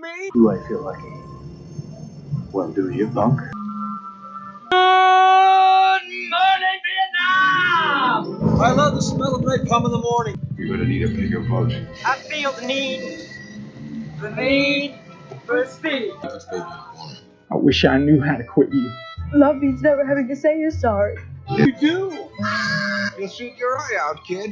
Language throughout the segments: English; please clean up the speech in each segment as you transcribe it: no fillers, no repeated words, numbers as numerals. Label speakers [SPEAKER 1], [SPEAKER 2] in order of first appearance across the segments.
[SPEAKER 1] me?
[SPEAKER 2] Do I feel lucky? Well, do you, punk?
[SPEAKER 1] Good morning, Vietnam! I love the smell of napalm in the morning.
[SPEAKER 2] You're gonna need a bigger boat.
[SPEAKER 1] I feel the need for speed.
[SPEAKER 2] I wish I knew how to quit you.
[SPEAKER 3] Love means never having to say you're sorry.
[SPEAKER 1] You do. You'll shoot your eye out, kid.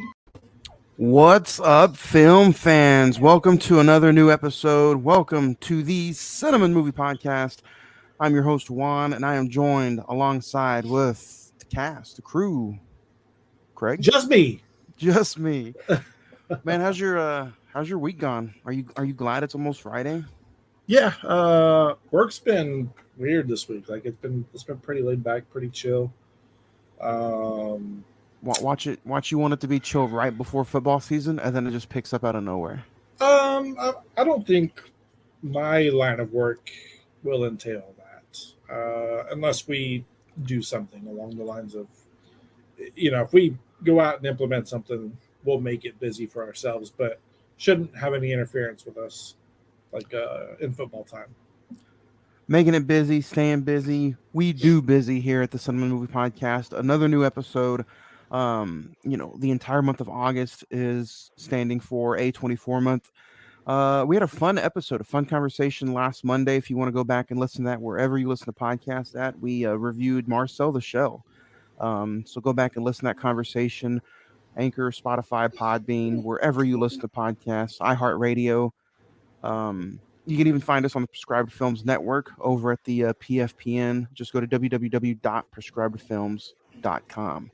[SPEAKER 4] What's up, film fans? Welcome to another new episode. Welcome to the Cine-Men Movie Podcast. I'm your host, Juan, and I am joined alongside with the cast, the crew. Craig?
[SPEAKER 5] Just me.
[SPEAKER 4] Man, how's your week gone? Are you glad it's almost Friday?
[SPEAKER 5] Yeah, work's been weird this week. Like it's been pretty laid back, pretty chill.
[SPEAKER 4] Watch you want it to be chill right before football season, and then it just picks up out of nowhere.
[SPEAKER 5] I don't think my line of work will entail that, unless we do something along the lines of, if we go out and implement something, we'll make it busy for ourselves, but shouldn't have any interference with us, like in football time.
[SPEAKER 4] Making it busy, staying busy. We do busy here at the Cine-Men Movie Podcast. Another new episode. The entire month of August is standing for A24 month. We had a fun episode, a fun conversation last Monday. If you want to go back and listen to that wherever you listen to podcasts at, we reviewed Marcel the Shell. So go back and listen to that conversation. Anchor, Spotify, Podbean, wherever you listen to podcasts, iHeartRadio. You can even find us on the Prescribed Films Network over at the PFPN. Just go to www.prescribedfilms.com.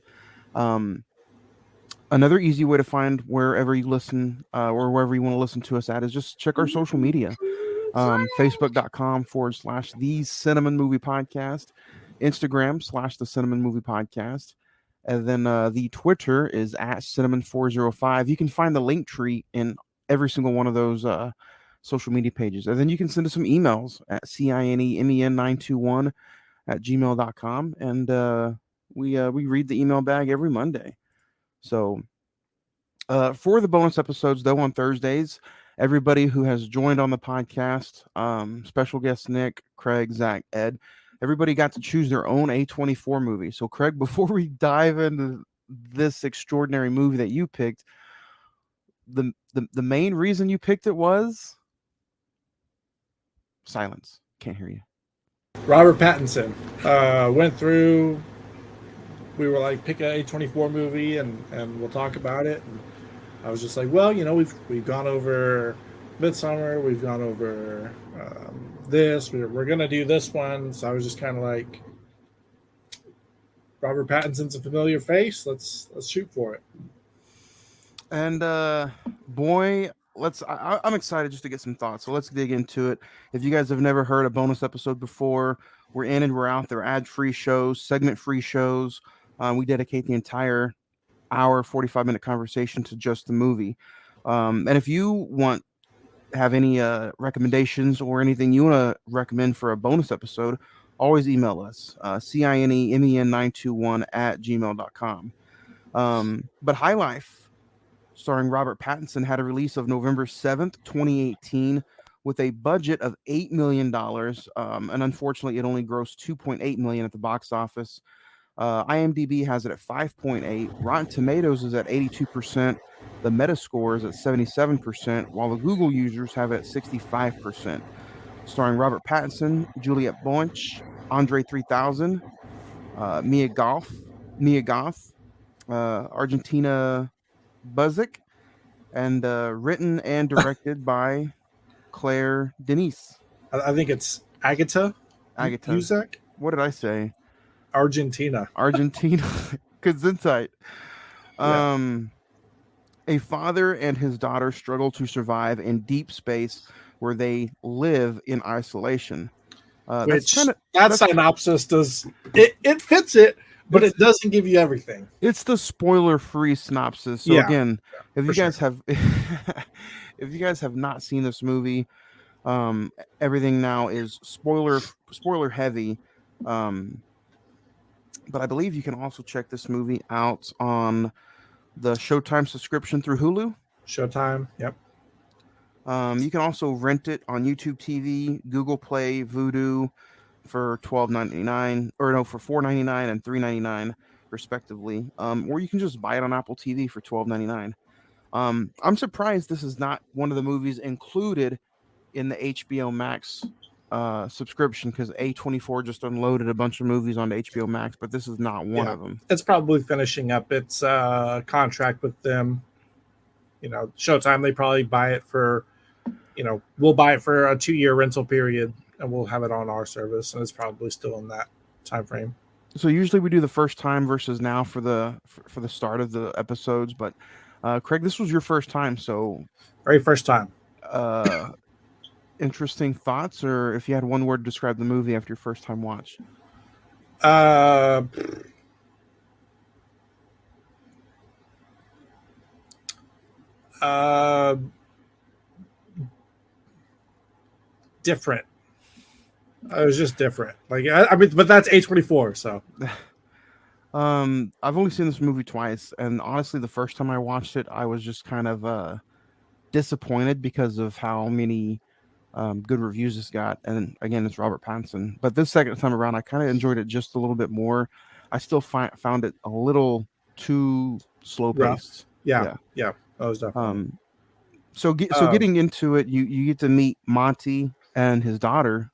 [SPEAKER 4] Another easy way to find wherever you listen or wherever you want to listen to us at is just check our social media. Facebook.com/the Cine-Men Movie Podcast, Instagram /the Cine-Men Movie Podcast, and then the Twitter is at Cine-Men405. You can find the link tree in every single one of those social media pages, and then you can send us some emails at cinemen921@gmail.com, and we read the email bag every Monday. So for the bonus episodes, though, on Thursdays, everybody who has joined on the podcast, special guest Nick, Craig, Zach, Ed, everybody got to choose their own A24 movie. So Craig, before we dive into this extraordinary movie that you picked, the main reason you picked it was silence. Can't hear you.
[SPEAKER 5] Robert Pattinson went through. We were like, pick an A24 movie, and we'll talk about it. And I was just like, well, we've gone over Midsummer, we've gone over this. We're gonna do this one. So I was just kind of like, Robert Pattinson's a familiar face. Let's shoot for it.
[SPEAKER 4] And boy, I'm excited just to get some thoughts. So let's dig into it. If you guys have never heard a bonus episode before, we're in and we're out. They're ad-free shows, segment-free shows. We dedicate the entire hour, 45-minute conversation to just the movie. And if you have any recommendations or anything you want to recommend for a bonus episode, always email us, cinemen921@gmail.com. But High Life, starring Robert Pattinson, had a release of November 7th, 2018, with a budget of $8 million. And unfortunately, it only grossed $2.8 million at the box office. IMDb has it at 5.8. Rotten Tomatoes is at 82%. The Metascore is at 77%, while the Google users have it at 65%. Starring Robert Pattinson, Juliette Binoche, Andre 3000, Mia Goth, Argentina Buzik, and written and directed by Claire Denis.
[SPEAKER 5] I think it's Agatha. Uzak?
[SPEAKER 4] What did I say?
[SPEAKER 5] Argentina.
[SPEAKER 4] Gesundheit. A father and his daughter struggle to survive in deep space where they live in isolation.
[SPEAKER 5] That synopsis does it fits it, but it doesn't give you everything.
[SPEAKER 4] It's the spoiler-free synopsis. So again, if you guys have not seen this movie, everything now is spoiler heavy. But I believe you can also check this movie out on the Showtime subscription through Hulu.
[SPEAKER 5] Showtime, yep.
[SPEAKER 4] You can also rent it on YouTube TV, Google Play, Vudu for $12.99, or no, for $4.99 and $3.99 respectively. Or you can just buy it on Apple TV for $12.99. I'm surprised this is not one of the movies included in the HBO Max subscription, because A24 just unloaded a bunch of movies onto HBO Max, but this is not one
[SPEAKER 5] Yeah,
[SPEAKER 4] of them.
[SPEAKER 5] it's probably finishing up its contract with them. Showtime, they probably buy it for, we'll buy it for a 2-year rental period and we'll have it on our service. And it's probably still in that time frame.
[SPEAKER 4] So usually we do the first time versus now for the start of the episodes, but Craig, this was your first time, so
[SPEAKER 5] Very first time.
[SPEAKER 4] Interesting thoughts, or if you had one word to describe the movie after your first time watch?
[SPEAKER 5] Uh, uh, Different. It was just different. Like, I mean, but that's A24, so.
[SPEAKER 4] I've only seen this movie twice, and honestly, the first time I watched it, I was just kind of disappointed because of how many good reviews this got. And again, it's Robert Pattinson. But this second time around, I kind of enjoyed it just a little bit more. I still found it a little too slow paced.
[SPEAKER 5] Yeah, that was definitely.
[SPEAKER 4] So getting into it, you get to meet Monty and his daughter,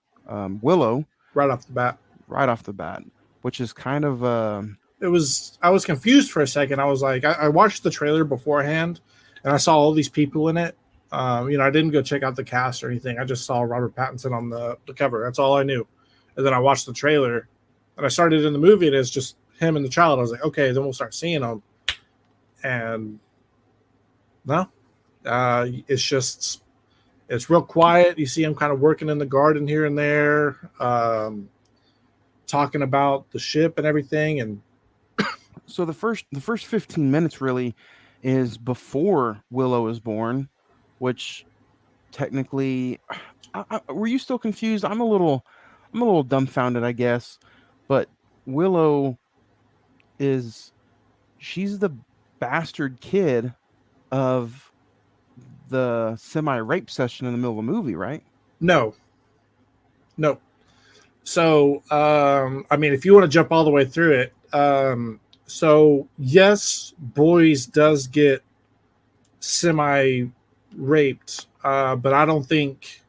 [SPEAKER 4] Willow,
[SPEAKER 5] right off the bat,
[SPEAKER 4] which is kind of
[SPEAKER 5] I was confused for a second. I was like, I watched the trailer beforehand, and I saw all these people in it. I didn't go check out the cast or anything. I just saw Robert Pattinson on the cover. That's all I knew. And then I watched the trailer, and I started in the movie, and it's just him and the child. I was like, okay, then we'll start seeing them. And no, it's real quiet. You see him kind of working in the garden here and there, talking about the ship and everything. And
[SPEAKER 4] so the first 15 minutes really is before Willow is born, which technically, were you still confused? I'm a little dumbfounded, I guess. But Willow she's the bastard kid of the semi-rape session in the middle of the movie, right?
[SPEAKER 5] No. So, I mean, if you want to jump all the way through it, so yes, boys does get semi-raped, but I don't think.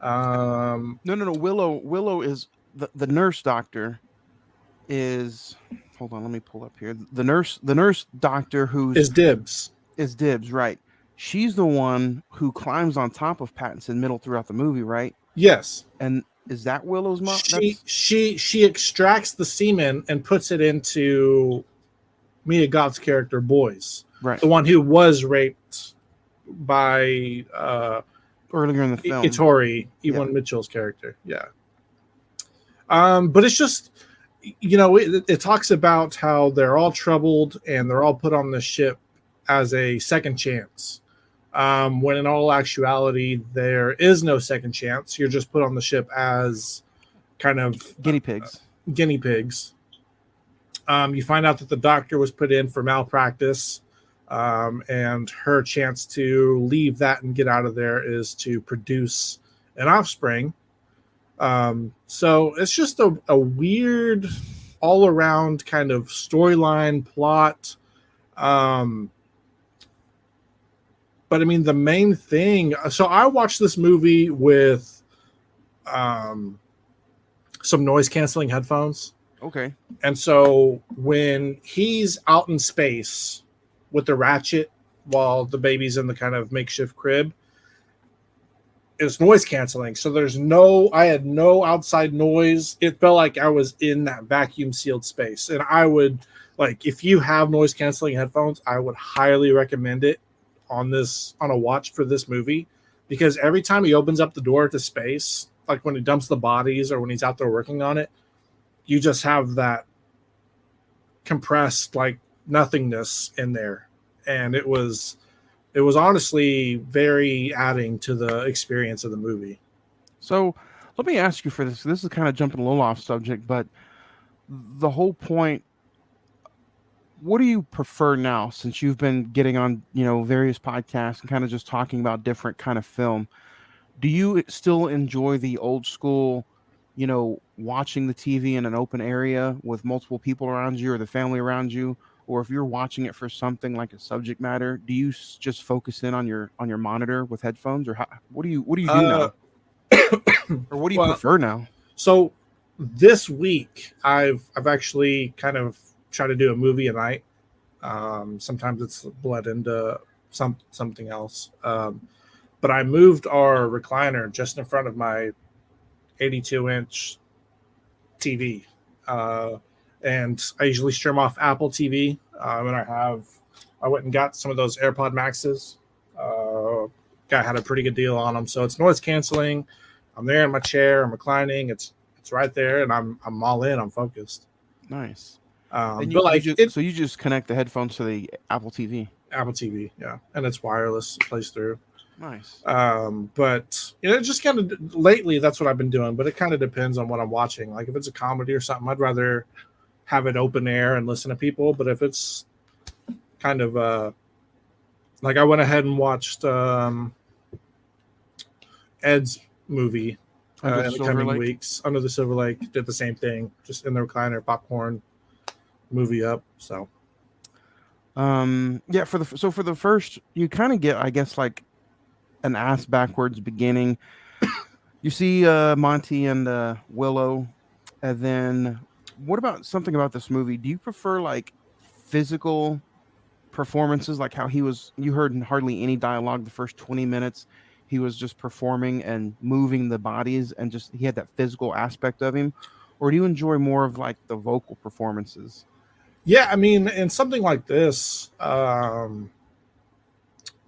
[SPEAKER 4] No. Willow is the nurse doctor. Hold on, let me pull up here. The nurse doctor
[SPEAKER 5] is Dibs,
[SPEAKER 4] right? She's the one who climbs on top of Pattinson middle throughout the movie, right?
[SPEAKER 5] Yes.
[SPEAKER 4] And is that Willow's mom?
[SPEAKER 5] She extracts the semen and puts it into Mia Goth's character, Boys,
[SPEAKER 4] right?
[SPEAKER 5] The one who was raped by
[SPEAKER 4] earlier in the film,
[SPEAKER 5] Ittori, Ewan Mitchell's character. Yeah. But it's just, it talks about how they're all troubled and they're all put on the ship as a second chance. When in all actuality, there is no second chance. You're just put on the ship as kind of
[SPEAKER 4] guinea pigs.
[SPEAKER 5] You find out that the doctor was put in for malpractice, and her chance to leave that and get out of there is to produce an offspring. So it's just a weird all-around kind of storyline plot. But I mean, the main thing. So I watched this movie with some noise canceling headphones.
[SPEAKER 4] Okay.
[SPEAKER 5] And so when he's out in space with the ratchet while the baby's in the kind of makeshift crib, it's noise canceling. So I had no outside noise. It felt like I was in that vacuum sealed space. And I would, like, if you have noise canceling headphones, I would highly recommend it on a watch for this movie, because every time he opens up the door to space, like when he dumps the bodies or when he's out there working on it, you just have that compressed like nothingness in there. And it was honestly very adding to the experience of the movie.
[SPEAKER 4] So let me ask you for this. This is kind of jumping a little off subject, but the whole point what do you prefer now, since you've been getting on, various podcasts and kind of just talking about different kind of film? Do you still enjoy the old school, watching the TV in an open area with multiple people around you or the family around you? Or if you're watching it for something like a subject matter, do you just focus in on your monitor with headphones, or what do you do
[SPEAKER 5] Uh,
[SPEAKER 4] now, or what do you
[SPEAKER 5] well,
[SPEAKER 4] prefer now?
[SPEAKER 5] so this week I've actually kind of tried to do a movie a night. Sometimes it's bled into something else. But I moved our recliner just in front of my 82-inch TV. Uh, and I usually stream off Apple TV. And I went and got some of those AirPod Maxes. Guy had a pretty good deal on them. So it's noise canceling. I'm there in my chair. I'm reclining. It's right there, and I'm all in. I'm focused.
[SPEAKER 4] Nice. And
[SPEAKER 5] But like
[SPEAKER 4] you just connect the headphones to the Apple TV.
[SPEAKER 5] Apple TV, yeah, and it's wireless. It plays through.
[SPEAKER 4] Nice.
[SPEAKER 5] But just kind of lately, that's what I've been doing. But it kind of depends on what I'm watching. Like if it's a comedy or something, I'd rather have it open air and listen to people. But if it's kind of like I went ahead and watched Ed's movie in the coming weeks. Under the Silver Lake, did the same thing, just in the recliner, popcorn, movie up. So
[SPEAKER 4] yeah, for the first, you kind of get, I guess, like an ass backwards beginning. You see Monty and Willow, and then what about something about this movie? Do you prefer like physical performances, like how you heard hardly any dialogue the first 20 minutes? He was just performing and moving the bodies, and just he had that physical aspect of him. Or do you enjoy more of like the vocal performances?
[SPEAKER 5] yeah, I mean, in something like this,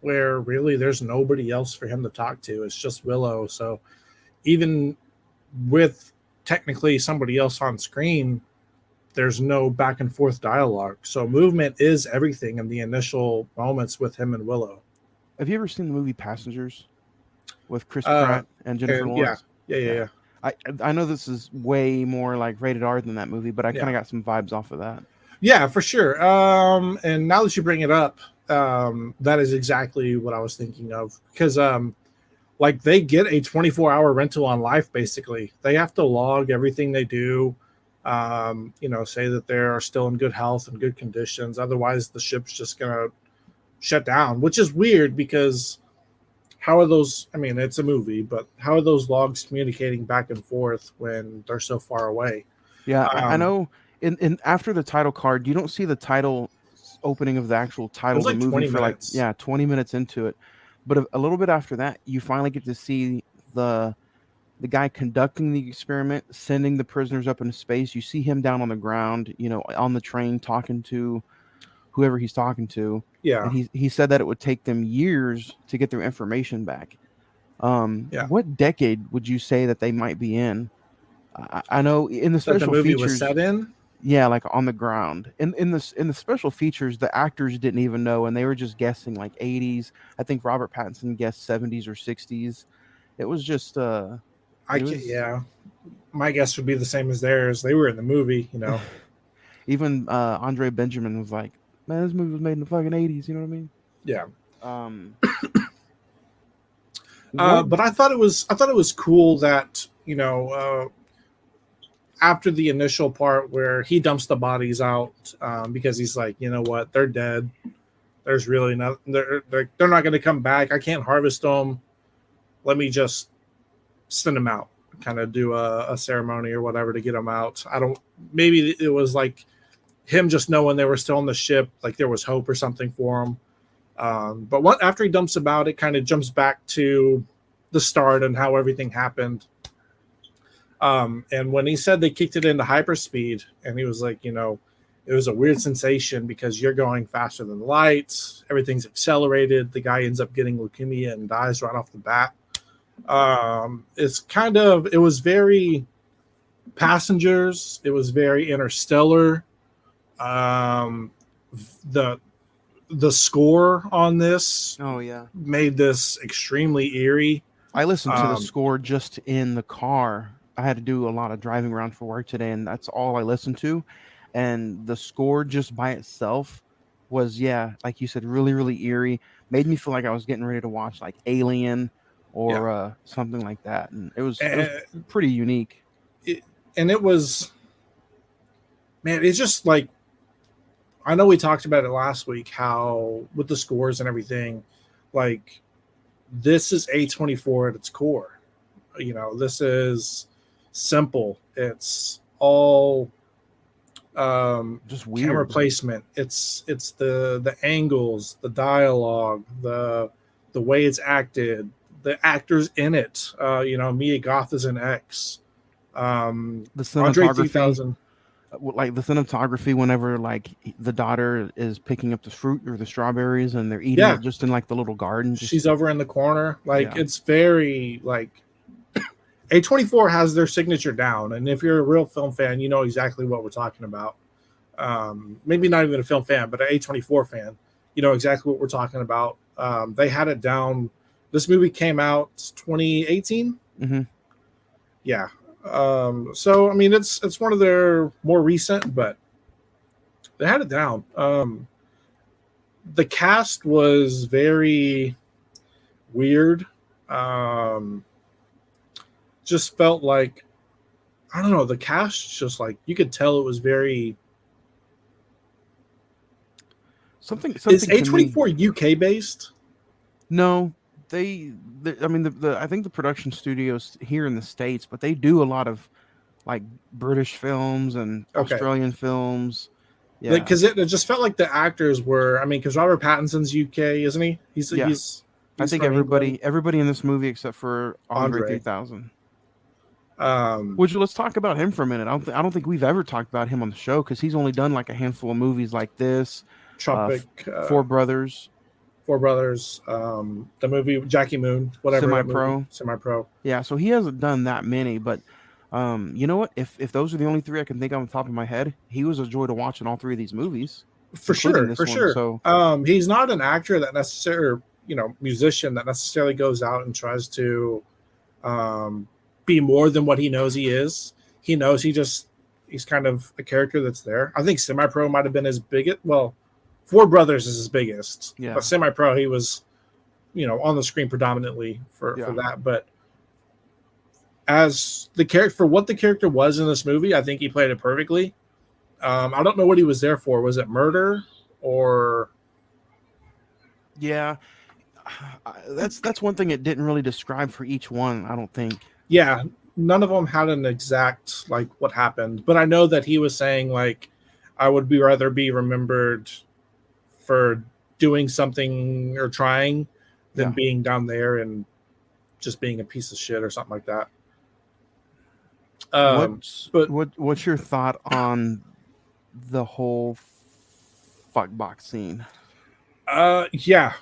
[SPEAKER 5] where really there's nobody else for him to talk to, it's just Willow. So even with technically somebody else on screen, there's no back and forth dialogue. So movement is everything in the initial moments with him and Willow.
[SPEAKER 4] Have you ever seen the movie Passengers with Chris Pratt and Jennifer Lawrence?
[SPEAKER 5] Yeah.
[SPEAKER 4] I know this is way more like rated R than that movie, but I kind of got some vibes off of that.
[SPEAKER 5] Yeah, for sure. And now that you bring it up, that is exactly what I was thinking of, because like they get a 24-hour rental on life. Basically, they have to log everything they do. Say that they are still in good health and good conditions. Otherwise, the ship's just gonna shut down, which is weird because how are those? I mean, it's a movie, but how are those logs communicating back and forth when they're so far away?
[SPEAKER 4] Yeah, I know. In after the title card, you don't see the title opening of the actual title of the movie for
[SPEAKER 5] minutes.
[SPEAKER 4] 20 minutes into it, but a little bit after that, you finally get to see the guy conducting the experiment, sending the prisoners up into space. You see him down on the ground, on the train, talking to whoever he's talking to.
[SPEAKER 5] Yeah,
[SPEAKER 4] and he said that it would take them years to get their information back.
[SPEAKER 5] Yeah.
[SPEAKER 4] What decade would you say that they might be in? I know in the special
[SPEAKER 5] the movie
[SPEAKER 4] features
[SPEAKER 5] was set in.
[SPEAKER 4] Yeah, like on the ground. In the special features, the actors didn't even know, and they were just guessing like 80s. I think Robert Pattinson guessed 70s or 60s. It was just
[SPEAKER 5] Yeah, my guess would be the same as theirs. They were in the movie,
[SPEAKER 4] Even Andre Benjamin was like, "Man, this movie was made in the fucking 80s." You know what I mean?
[SPEAKER 5] Yeah.
[SPEAKER 4] What-
[SPEAKER 5] But I thought it was cool that after the initial part where he dumps the bodies out, because he's like, you know what, they're dead. There's really not. They're not going to come back. I can't harvest them. Let me just send them out. Kind of do a ceremony or whatever to get them out. Maybe it was like him just knowing they were still on the ship, like there was hope or something for him. But after he dumps them out, it kind of jumps back to the start and how everything happened. And when he said they kicked it into hyperspeed, and he was like, it was a weird sensation because you're going faster than light. Everything's accelerated. The guy ends up getting leukemia and dies right off the bat. It was very Passengers. It was very Interstellar. The score on this made this extremely eerie.
[SPEAKER 4] I listened to the score just in the car. I had to do a lot of driving around for work today, and that's all I listened to. and the score just by itself was, yeah, like you said, really, really eerie. Made me feel like I was getting ready to watch like Alien
[SPEAKER 5] Yeah.
[SPEAKER 4] or something like that, and it was
[SPEAKER 5] And
[SPEAKER 4] pretty unique.
[SPEAKER 5] it was, man, it's just like, I know we talked about it last week, how with the scores and everything, like this is A24 at its core. This is simple. It's all
[SPEAKER 4] Just
[SPEAKER 5] camera
[SPEAKER 4] weird.
[SPEAKER 5] placement. It's the angles, the dialogue, the way it's acted, the actors in it. Mia Goth is an X.
[SPEAKER 4] The
[SPEAKER 5] Andre
[SPEAKER 4] cinematography,
[SPEAKER 5] 3000.
[SPEAKER 4] like the cinematography, whenever like the daughter is picking up the fruit or the strawberries and they're eating
[SPEAKER 5] Yeah,
[SPEAKER 4] it just in like the little garden, just
[SPEAKER 5] she's over in the corner. Like
[SPEAKER 4] yeah.
[SPEAKER 5] it's very like A24 has their signature down, and if you're a real film fan, you know exactly what we're talking about. Maybe not even a film fan, but an A24 fan, you know exactly what we're talking about. They had it down. This movie came out 2018.
[SPEAKER 4] Hmm.
[SPEAKER 5] Yeah. So I mean, it's one of their more recent, but they had it down. The cast was very weird. Um, just felt like, I don't know. The cast just like, you could tell it was very. Is
[SPEAKER 4] Something to me.
[SPEAKER 5] A24 UK based?
[SPEAKER 4] No, I mean, the I think the production studios here in the States, but they do a lot of like British films and
[SPEAKER 5] Okay.
[SPEAKER 4] Australian films. Yeah,
[SPEAKER 5] Because it just felt like the actors were. I mean, because Robert Pattinson's UK, isn't he? He's
[SPEAKER 4] yeah.
[SPEAKER 5] he's
[SPEAKER 4] I
[SPEAKER 5] he's
[SPEAKER 4] think
[SPEAKER 5] from England.
[SPEAKER 4] everybody in this movie except for Andre
[SPEAKER 5] Andre.
[SPEAKER 4] 3000.
[SPEAKER 5] Um,
[SPEAKER 4] Would you let's talk about him for a minute? I don't think we've ever talked about him on the show because he's only done like a handful of movies like this.
[SPEAKER 5] Tropic,
[SPEAKER 4] Four Brothers,
[SPEAKER 5] Four Brothers, the movie Jackie Moon, whatever
[SPEAKER 4] Semi
[SPEAKER 5] that movie,
[SPEAKER 4] Pro.
[SPEAKER 5] Semi Pro.
[SPEAKER 4] Yeah, so he hasn't done that many, but you know what? If those are the only three I can think of on the top of my head, he was a joy to watch in all three of these movies,
[SPEAKER 5] For
[SPEAKER 4] including
[SPEAKER 5] sure,
[SPEAKER 4] this
[SPEAKER 5] for
[SPEAKER 4] one.
[SPEAKER 5] sure.
[SPEAKER 4] So
[SPEAKER 5] He's not an actor that necessarily, musician that necessarily goes out and tries to um, be more than what he knows he is. He knows he's kind of a character that's there. I think Semi Pro might have been his biggest. Well, Four Brothers is his biggest,
[SPEAKER 4] yeah,
[SPEAKER 5] but Semi Pro he was, on the screen predominantly for
[SPEAKER 4] yeah,
[SPEAKER 5] that. But as the character, for what the character was in this movie, I think he played it perfectly. I don't know what he was there for. Was it murder or?
[SPEAKER 4] yeah. That's one thing it didn't really describe for each one. I don't think.
[SPEAKER 5] Yeah, none of them had an exact like what happened, but I know that he was saying like, I would be rather be remembered for doing something or trying than
[SPEAKER 4] Yeah.
[SPEAKER 5] being down there and just being a piece of shit or something like that. But
[SPEAKER 4] What's your thought on the whole fuck box scene?
[SPEAKER 5] yeah,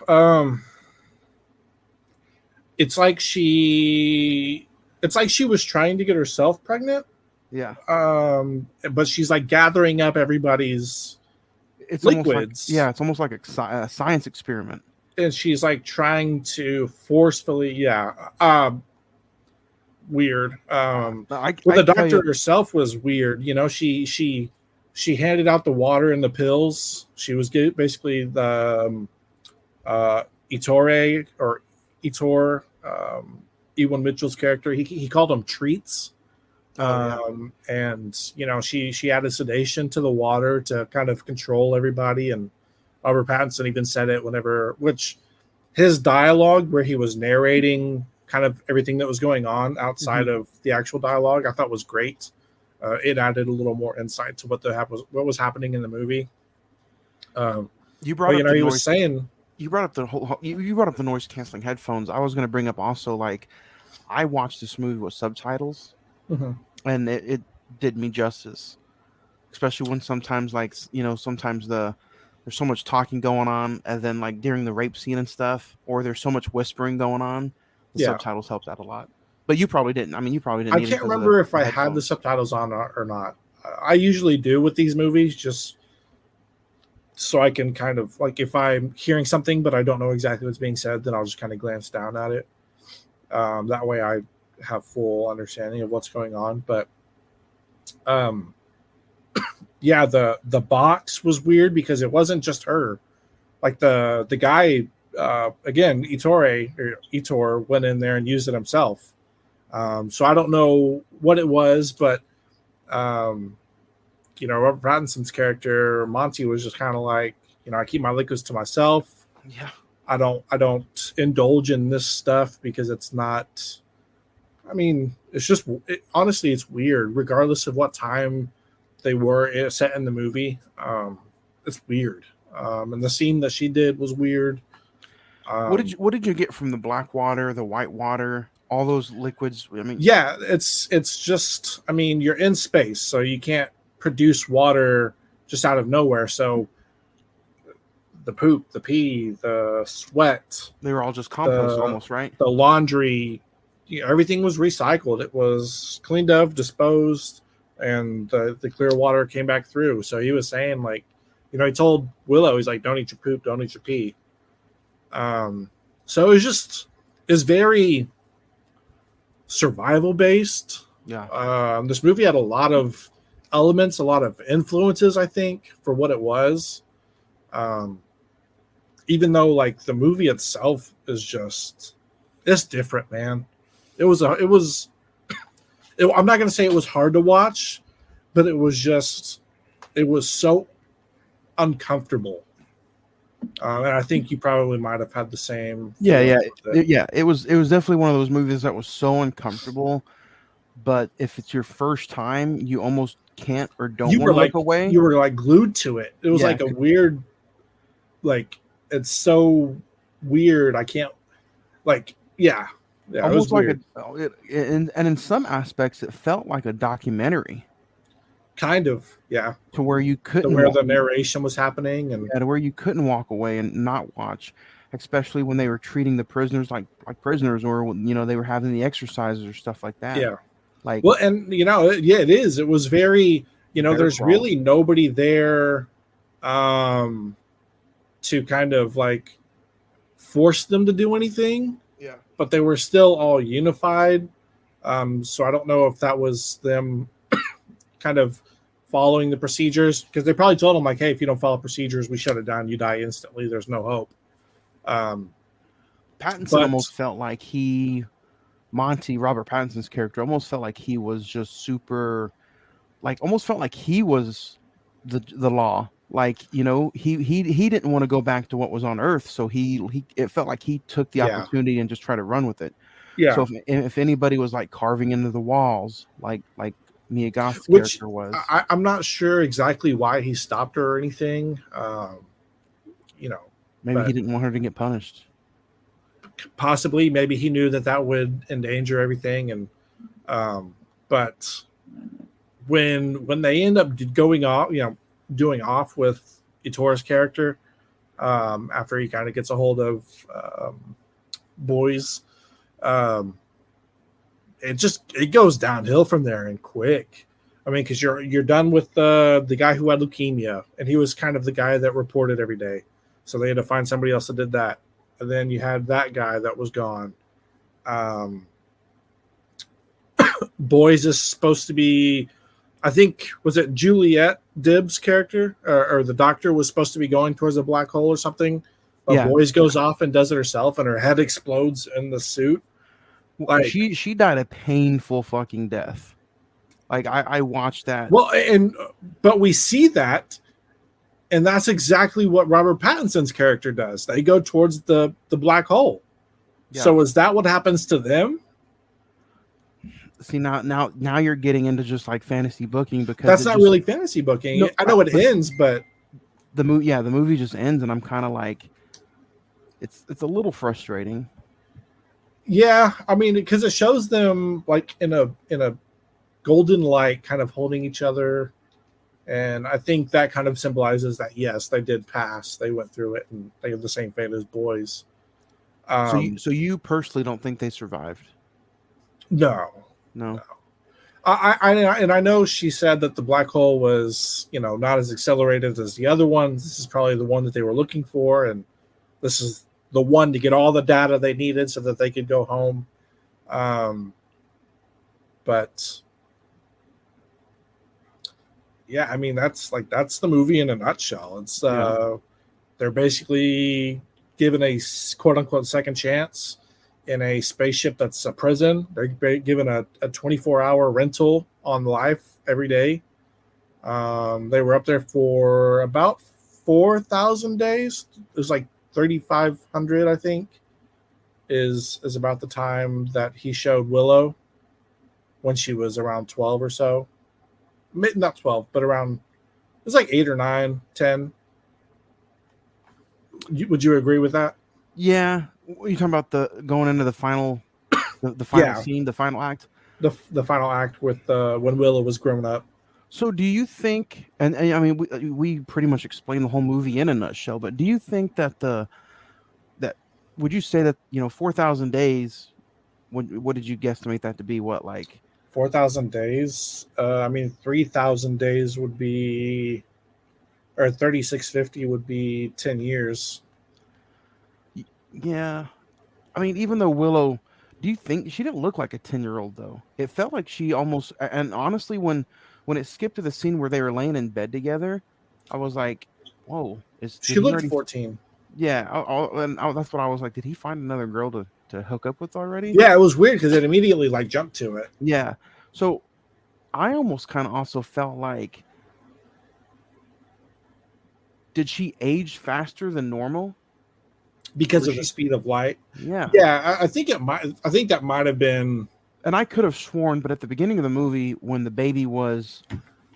[SPEAKER 5] it's like she was trying to get herself pregnant,
[SPEAKER 4] Yeah.
[SPEAKER 5] but she's like gathering up everybody's
[SPEAKER 4] It's almost like,
[SPEAKER 5] liquids,
[SPEAKER 4] yeah, it's almost like a science experiment.
[SPEAKER 5] and she's like trying to forcefully, weird. Well,
[SPEAKER 4] I
[SPEAKER 5] the
[SPEAKER 4] tell
[SPEAKER 5] doctor
[SPEAKER 4] you,
[SPEAKER 5] herself was weird. She handed out the water and the pills. She was basically the Ettore or Ettore, Ewan Mitchell's character. He called them treats.
[SPEAKER 4] oh yeah,
[SPEAKER 5] And she added sedation to the water to kind of control everybody. And Robert Pattinson even said it which his dialogue where he was narrating kind of everything that was going on outside of the actual dialogue, I thought was great. It added a little more insight to what was happening in the movie.
[SPEAKER 4] you brought up
[SPEAKER 5] But
[SPEAKER 4] the
[SPEAKER 5] he was
[SPEAKER 4] noise.
[SPEAKER 5] saying,
[SPEAKER 4] You brought up you brought up the noise canceling headphones. I was going to bring up also like I watched this movie with subtitles,
[SPEAKER 5] mhm,
[SPEAKER 4] and it did me justice, especially when sometimes sometimes there's so much talking going on, and then like during the rape scene and stuff, or there's so much whispering going on, the
[SPEAKER 5] yeah.
[SPEAKER 4] subtitles helped out a lot. But you probably didn't. I mean, you probably didn't
[SPEAKER 5] I
[SPEAKER 4] need them
[SPEAKER 5] can't
[SPEAKER 4] because of
[SPEAKER 5] remember if
[SPEAKER 4] the
[SPEAKER 5] I had the
[SPEAKER 4] headphones.
[SPEAKER 5] subtitles on or not. I usually do with these movies, just so I can kind of like, if I'm hearing something but I don't know exactly what's being said, then I'll just kind of glance down at it. That way I have full understanding of what's going on. But yeah, the box was weird because it wasn't just her. Like the guy, again, Itor went in there and used it himself. So I don't know what it was, but Robert Pattinson's character Monty was just kind of like, I keep my liquids to myself.
[SPEAKER 4] Yeah.
[SPEAKER 5] I don't indulge in this stuff because it's not. I mean, it's just honestly, it's weird. Regardless of what time they were set in the movie, it's weird. And the scene that she did was weird.
[SPEAKER 4] What did you get from the black water, the white water, all those liquids? I mean,
[SPEAKER 5] yeah, it's just. I mean, you're in space, so you can't produce water just out of nowhere. So the poop, the pee, the sweat,
[SPEAKER 4] they were all just compost, almost, right?
[SPEAKER 5] The laundry, everything was recycled. It was cleaned up, disposed, and the clear water came back through. So he was saying, like, he told Willow, he's like, don't eat your poop, don't eat your pee. So it's very survival based.
[SPEAKER 4] Yeah.
[SPEAKER 5] This movie had a lot of elements, a lot of influences, I think, for what it was. Even though, like, the movie itself is it's different, man. I'm not going to say it was hard to watch, but it was so uncomfortable. And I think you probably might have had the same.
[SPEAKER 4] Yeah. It was definitely one of those movies that was so uncomfortable. But if it's your first time, you almost can't or don't want to look away.
[SPEAKER 5] You were like glued to it. It was like a weird, like, it's so weird. I can't, like, yeah.
[SPEAKER 4] Almost like and in some aspects, it felt like a documentary.
[SPEAKER 5] Kind of, yeah.
[SPEAKER 4] To where you couldn't,
[SPEAKER 5] where the narration was happening, and
[SPEAKER 4] to where you couldn't walk away and not watch, especially when they were treating the prisoners like prisoners, or they were having the exercises or stuff like that.
[SPEAKER 5] Yeah.
[SPEAKER 4] Like,
[SPEAKER 5] well, and it is. It was very, there's really nobody there, to kind of like force them to do anything.
[SPEAKER 4] Yeah.
[SPEAKER 5] But they were still all unified. So I don't know if that was them kind of following the procedures, because they probably told them, like, hey, if you don't follow procedures, we shut it down. You die instantly. There's no hope.
[SPEAKER 4] Pattinson almost felt like Robert Pattinson's character almost felt like he was just super, like, almost felt like he was the law. Like, he didn't want to go back to what was on Earth, so it felt like he took the opportunity and just tried to run with it.
[SPEAKER 5] Yeah.
[SPEAKER 4] So if anybody was like carving into the walls, like Mia Goth's character was,
[SPEAKER 5] I'm not sure exactly why he stopped her or anything.
[SPEAKER 4] Maybe he didn't want her to get punished.
[SPEAKER 5] Possibly, maybe he knew that would endanger everything, and but when they end up going off, doing off with Itor's character, after he kind of gets a hold of boys, it goes downhill from there, and quick. I mean, because you're done with the guy who had leukemia, and he was kind of the guy that reported every day, so they had to find somebody else that did that. And then you had that guy that was gone. Boys is supposed to be, I think, was it Juliet Dibbs' character, or the doctor was supposed to be going towards a black hole or something. But Boys goes off and does it herself, and her head explodes in the suit. Like,
[SPEAKER 4] she died a painful fucking death. Like, I watched that.
[SPEAKER 5] Well, but we see that. And that's exactly what Robert Pattinson's character does. They go towards the black hole. Yeah. So is that what happens to them?
[SPEAKER 4] See, now you're getting into just like fantasy booking, because
[SPEAKER 5] that's not really fantasy booking. No, I know it ends, but
[SPEAKER 4] the movie just ends, and I'm kind of like, it's a little frustrating.
[SPEAKER 5] Yeah, I mean, because it shows them like in a golden light, kind of holding each other. And I think that kind of symbolizes that, yes, they did pass. They went through it, and they have the same fate as Boys.
[SPEAKER 4] So you personally don't think they survived?
[SPEAKER 5] No. I know she said that the black hole was, not as accelerated as the other ones. This is probably the one that they were looking for, and this is the one to get all the data they needed so that they could go home. But Yeah, I mean that's the movie in a nutshell. It's they're basically given a quote unquote second chance in a spaceship that's a prison. They're given a 24-hour rental on life every day. They were up there for about 4,000 days. It was like 3,500, I think, is about the time that he showed Willow when she was around 12 or so. Not 12, but around, it was like 8 or 9, 10. Would you agree with that?
[SPEAKER 4] Yeah, what are you talking about the going into the final, the final
[SPEAKER 5] Yeah,
[SPEAKER 4] scene, the final act?
[SPEAKER 5] the final act with when Willow was grown up.
[SPEAKER 4] So, do you think? And I mean, we pretty much explained the whole movie in a nutshell. But do you think that that would you say that 4,000 days? What did you guesstimate that to be? What, like
[SPEAKER 5] 4,000 days. I mean, 3,000 days would be, or 3,650 would be 10 years.
[SPEAKER 4] Yeah, I mean, even though Willow, do you think she didn't look like a 10-year-old though? It felt like she almost. And honestly, when it skipped to the scene where they were laying in bed together, I was like, "Whoa, did
[SPEAKER 5] She
[SPEAKER 4] he
[SPEAKER 5] looked
[SPEAKER 4] already?"
[SPEAKER 5] 14.
[SPEAKER 4] Yeah, that's what I was like. Did he find another girl to hook up with already?
[SPEAKER 5] Yeah, it was weird because it immediately like jumped to it
[SPEAKER 4] Yeah. So I almost kind of also felt like, did she age faster than normal?
[SPEAKER 5] because
[SPEAKER 4] Or
[SPEAKER 5] of the
[SPEAKER 4] she?
[SPEAKER 5] speed of light.
[SPEAKER 4] Yeah.
[SPEAKER 5] Yeah, I think it might. I think that might have been.
[SPEAKER 4] And I could have sworn, but at the beginning of the movie, when the baby was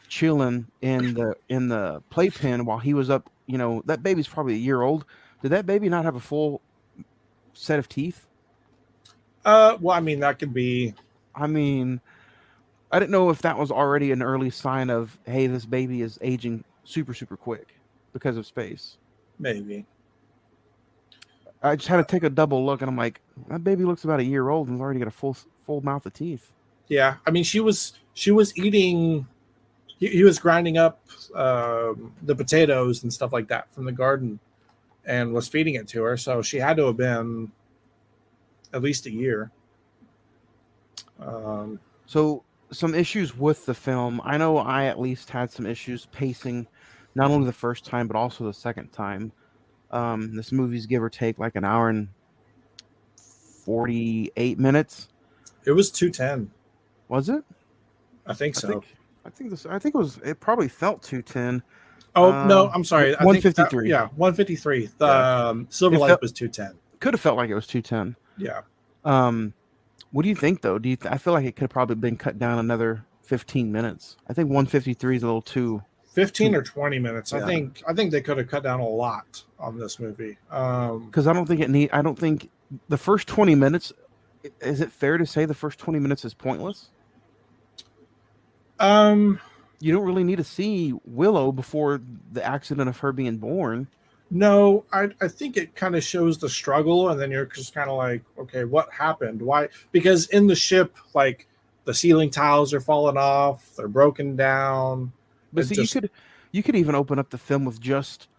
[SPEAKER 4] chilling in the playpen while he was up, that baby's probably a year old. Did that baby not have a full set of teeth?
[SPEAKER 5] Well, I mean, that could be
[SPEAKER 4] I mean, I didn't know if that was already an early sign of, hey, this baby is aging super, super quick because of space.
[SPEAKER 5] maybe.
[SPEAKER 4] I just had to take a double look, and I'm like, that baby looks about a year old and has already got a full mouth of teeth.
[SPEAKER 5] Yeah, I mean, she was eating. He was grinding up the potatoes and stuff like that from the garden, and was feeding it to her. So she had to have been at least a year. Um,
[SPEAKER 4] So some issues with the film. I know I at least had some issues pacing, not only the first time but also the second time. This movie's give or take like an hour and 48 minutes.
[SPEAKER 5] it was 210.
[SPEAKER 4] Was it?
[SPEAKER 5] I think
[SPEAKER 4] I
[SPEAKER 5] so.
[SPEAKER 4] think I think it probably felt 210.
[SPEAKER 5] Oh no, I'm sorry. I think
[SPEAKER 4] 153.
[SPEAKER 5] 153. The
[SPEAKER 4] Yeah.
[SPEAKER 5] Silver
[SPEAKER 4] It
[SPEAKER 5] Lake
[SPEAKER 4] felt
[SPEAKER 5] was 210.
[SPEAKER 4] could have felt like it was 210.
[SPEAKER 5] Yeah.
[SPEAKER 4] Um, what do you think though? I feel like it could have probably been cut down another 15 minutes. I think 153 is a little too
[SPEAKER 5] 15 or 20 minutes.
[SPEAKER 4] Yeah.
[SPEAKER 5] I think they could have cut down a lot on this movie.
[SPEAKER 4] because I don't think the first 20 minutes. Is it fair to say the first 20 minutes is pointless?
[SPEAKER 5] Um,
[SPEAKER 4] You don't really need to see Willow before the accident of her being born.
[SPEAKER 5] no, I think it kind of shows the struggle, and then you're just kind of like, okay, what happened? Why? Because in the ship, like the ceiling tiles are falling off, they're broken down.
[SPEAKER 4] But
[SPEAKER 5] It
[SPEAKER 4] see,
[SPEAKER 5] just,
[SPEAKER 4] you could even open up the film with just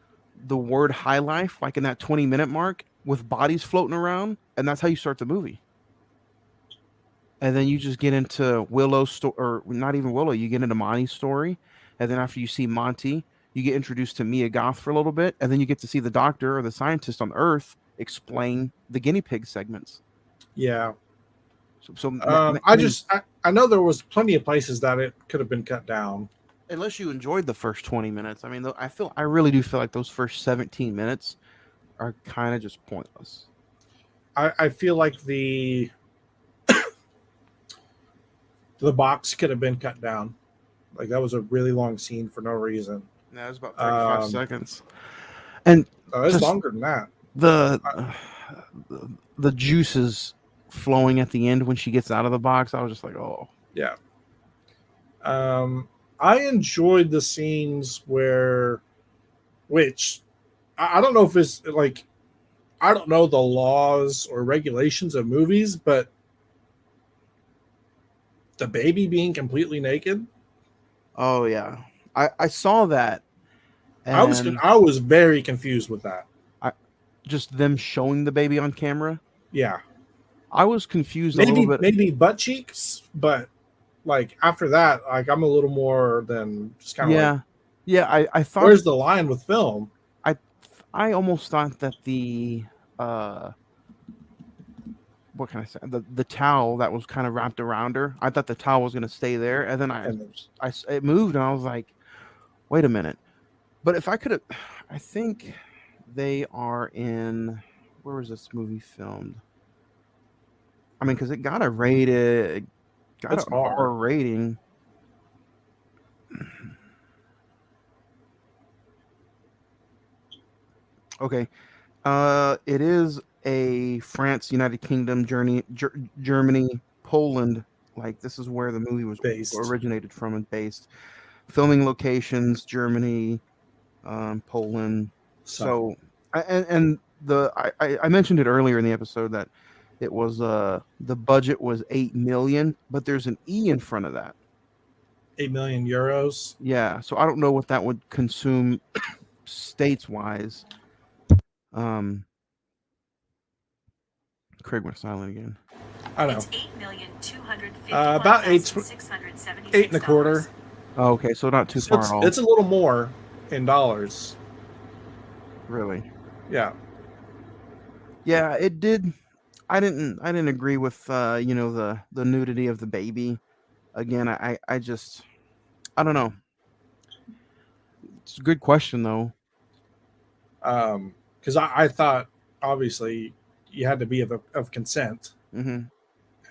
[SPEAKER 4] the word high life, like in that 20-minute mark, with bodies floating around, and that's how you start the movie. And then you just get into Willow's story, or not even Willow, you get into Monty's story. And then after you see Monty, you get introduced to Mia Goth for a little bit. And then you get to see the doctor or the scientist on Earth explain the guinea pig segments.
[SPEAKER 5] yeah.
[SPEAKER 4] So
[SPEAKER 5] I know there was plenty of places that it could have been cut down.
[SPEAKER 4] unless you enjoyed the first 20 minutes, I mean, I really do feel like those first 17 minutes are kind of just pointless.
[SPEAKER 5] I feel like the box could have been cut down. Like that was a really long scene for no reason.
[SPEAKER 4] That was about 35
[SPEAKER 5] Um,
[SPEAKER 4] seconds. And
[SPEAKER 5] It's
[SPEAKER 4] just
[SPEAKER 5] longer than that.
[SPEAKER 4] the the juices flowing at the end when she gets out of the box, I was just like, oh.
[SPEAKER 5] Yeah. I enjoyed the scenes which I don't know if it's like, I don't know the laws or regulations of movies, but the baby being completely naked,
[SPEAKER 4] Oh yeah. I saw that, and
[SPEAKER 5] I was very confused with that.
[SPEAKER 4] just them showing the baby on camera.
[SPEAKER 5] Yeah,
[SPEAKER 4] I was confused a little bit.
[SPEAKER 5] maybe butt cheeks, but like after that, like I'm a little more than just kind of like,
[SPEAKER 4] Yeah, I thought
[SPEAKER 5] where's the line with film?
[SPEAKER 4] I I almost thought that the uh what can I say? The towel that was kind of wrapped around her. I thought the towel was going to stay there, and then
[SPEAKER 5] And then,
[SPEAKER 4] it moved, and I was like, wait a minute. But if I could have, I think they are in. Where was this movie filmed? I mean, because it got a rated, got
[SPEAKER 5] it's
[SPEAKER 4] an
[SPEAKER 5] R.
[SPEAKER 4] R rating. Okay, it is a France, United Kingdom, Germany, Poland. Like this is where the movie was
[SPEAKER 5] Based.
[SPEAKER 4] originated from and based. Filming locations: Germany, Poland.
[SPEAKER 5] So
[SPEAKER 4] So, and I mentioned it earlier in the episode that it was the budget was 8 million, but there's an E in front of that.
[SPEAKER 5] 8 million euros.
[SPEAKER 4] Yeah, so I don't know what that would consume states wise. Um, Craig went silent again.
[SPEAKER 5] I know.
[SPEAKER 6] It's 8,251,676
[SPEAKER 5] About eight and a quarter.
[SPEAKER 4] Oh, okay, so not too
[SPEAKER 5] So
[SPEAKER 4] far at all.
[SPEAKER 5] it's a little more in dollars.
[SPEAKER 4] Really.
[SPEAKER 5] Yeah.
[SPEAKER 4] Yeah, it did. I didn't agree with the nudity of the baby. Again, I just I don't know. It's a good question though.
[SPEAKER 5] Because I thought obviously you had to be of consent,
[SPEAKER 4] Hmm.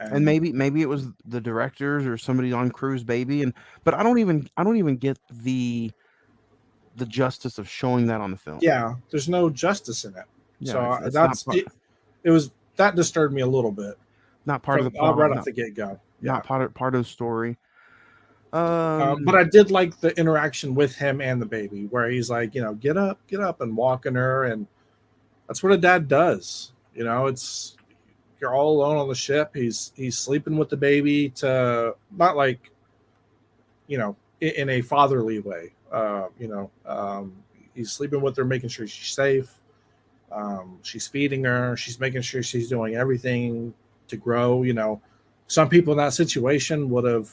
[SPEAKER 4] And
[SPEAKER 5] and
[SPEAKER 4] maybe it was the directors or somebody on crew's baby, and but I don't even get the justice of showing that on the film.
[SPEAKER 5] yeah, there's no justice in it.
[SPEAKER 4] Yeah,
[SPEAKER 5] So
[SPEAKER 4] it's
[SPEAKER 5] that's it. It was that disturbed me a little bit
[SPEAKER 4] not part of
[SPEAKER 5] from
[SPEAKER 4] the plot,
[SPEAKER 5] right off the get go. Yeah.
[SPEAKER 4] not part of the story.
[SPEAKER 5] But I did like the interaction with him and the baby, where he's like, get up, and walking her, and that's what a dad does. It's you're all alone on the ship. He's sleeping with the baby to not like in a fatherly way. He's sleeping with her, making sure she's safe. She's feeding her. She's making sure she's doing everything to grow. Some people in that situation would have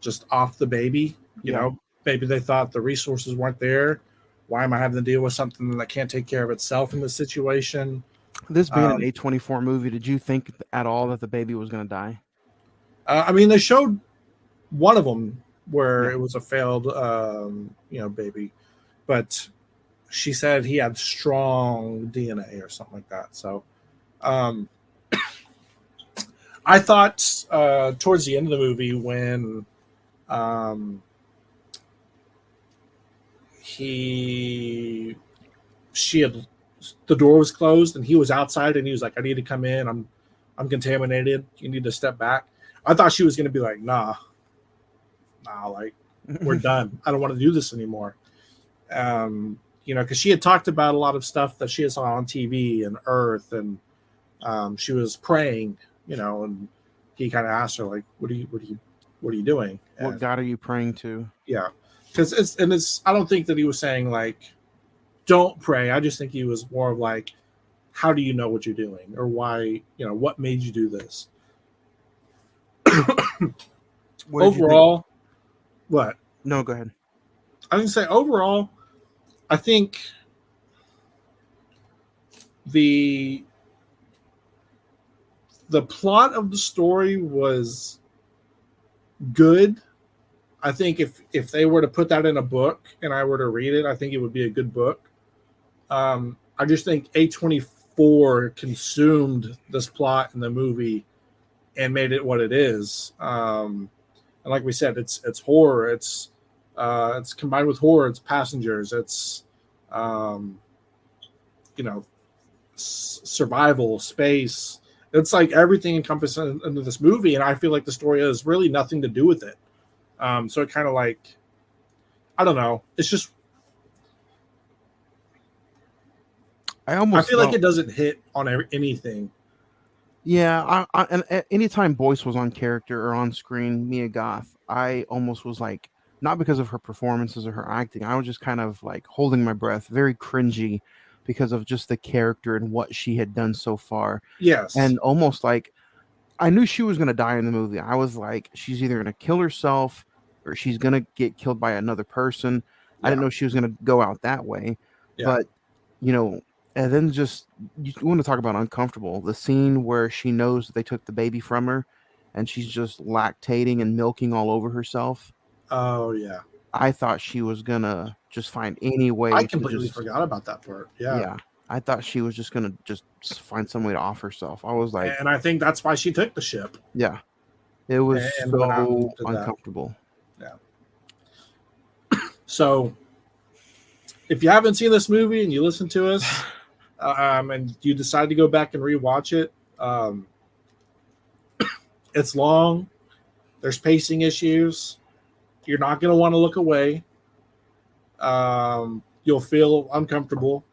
[SPEAKER 5] just off the baby.
[SPEAKER 4] Yeah.
[SPEAKER 5] Maybe they thought the resources weren't there. Why am I having to deal with something that can't take care of itself in this situation?
[SPEAKER 4] This being an A24 movie, did you think at all that the baby was going to die?
[SPEAKER 5] I mean, they showed one of them where
[SPEAKER 4] Yeah.
[SPEAKER 5] it was a failed, baby, but she said he had strong DNA or something like that. So, I thought towards the end of the movie when she had the door was closed and he was outside and he was like, I need to come in. I'm contaminated. You need to step back. I thought she was going to be like, nah, like we're done. I don't want to do this anymore. Because she had talked about a lot of stuff that she saw on TV and Earth, and she was praying, and he kind of asked her like, what are you doing?
[SPEAKER 4] What
[SPEAKER 5] And,
[SPEAKER 4] God are you praying to?
[SPEAKER 5] yeah, because I don't think that he was saying like, don't pray. I just think he was more of like, how do you know what you're doing, or why? What made you do this?
[SPEAKER 4] What did you think?
[SPEAKER 5] Overall, what?
[SPEAKER 4] No, go ahead.
[SPEAKER 5] I was gonna say overall, I think the plot of the story was good. I think if they were to put that in a book and I were to read it, I think it would be a good book. I just think A24 consumed this plot in the movie and made it what it is. And like we said, it's horror. It's combined with horror. It's passengers. It's survival, space. It's like everything encompassed into this movie, and I feel like the story has really nothing to do with it. So it kind of like, I don't know. It's just I feel like it doesn't hit on anything.
[SPEAKER 4] Yeah, and anytime Boyce was on character or on screen, Mia Goth, I almost was like, not because of her performances or her acting, I was just kind of like holding my breath, very cringy because of just the character and what she had done so far.
[SPEAKER 5] Yes.
[SPEAKER 4] And almost like I knew she was gonna die in the movie. I was like, she's either gonna kill herself or she's gonna get killed by another person. I didn't
[SPEAKER 5] Yeah,
[SPEAKER 4] know she was gonna go out that way,
[SPEAKER 5] yeah.
[SPEAKER 4] but you know, and then just you want to talk about uncomfortable. The scene where she knows that they took the baby from her, and she's just lactating and milking all over herself.
[SPEAKER 5] Oh yeah.
[SPEAKER 4] I thought she was gonna just find any
[SPEAKER 5] I
[SPEAKER 4] way to
[SPEAKER 5] completely
[SPEAKER 4] just
[SPEAKER 5] forgot about that part. Yeah.
[SPEAKER 4] yeah. I thought she was just gonna just find some way to off herself. I was like,
[SPEAKER 5] And I think that's why she took the ship
[SPEAKER 4] yeah, it was
[SPEAKER 5] and went out and
[SPEAKER 4] so
[SPEAKER 5] did that.
[SPEAKER 4] uncomfortable.
[SPEAKER 5] Yeah. So if you haven't seen this movie and you listen to us, and you decide to go back and rewatch it, it's long. There's pacing issues. You're not going to want to look away. You'll feel uncomfortable.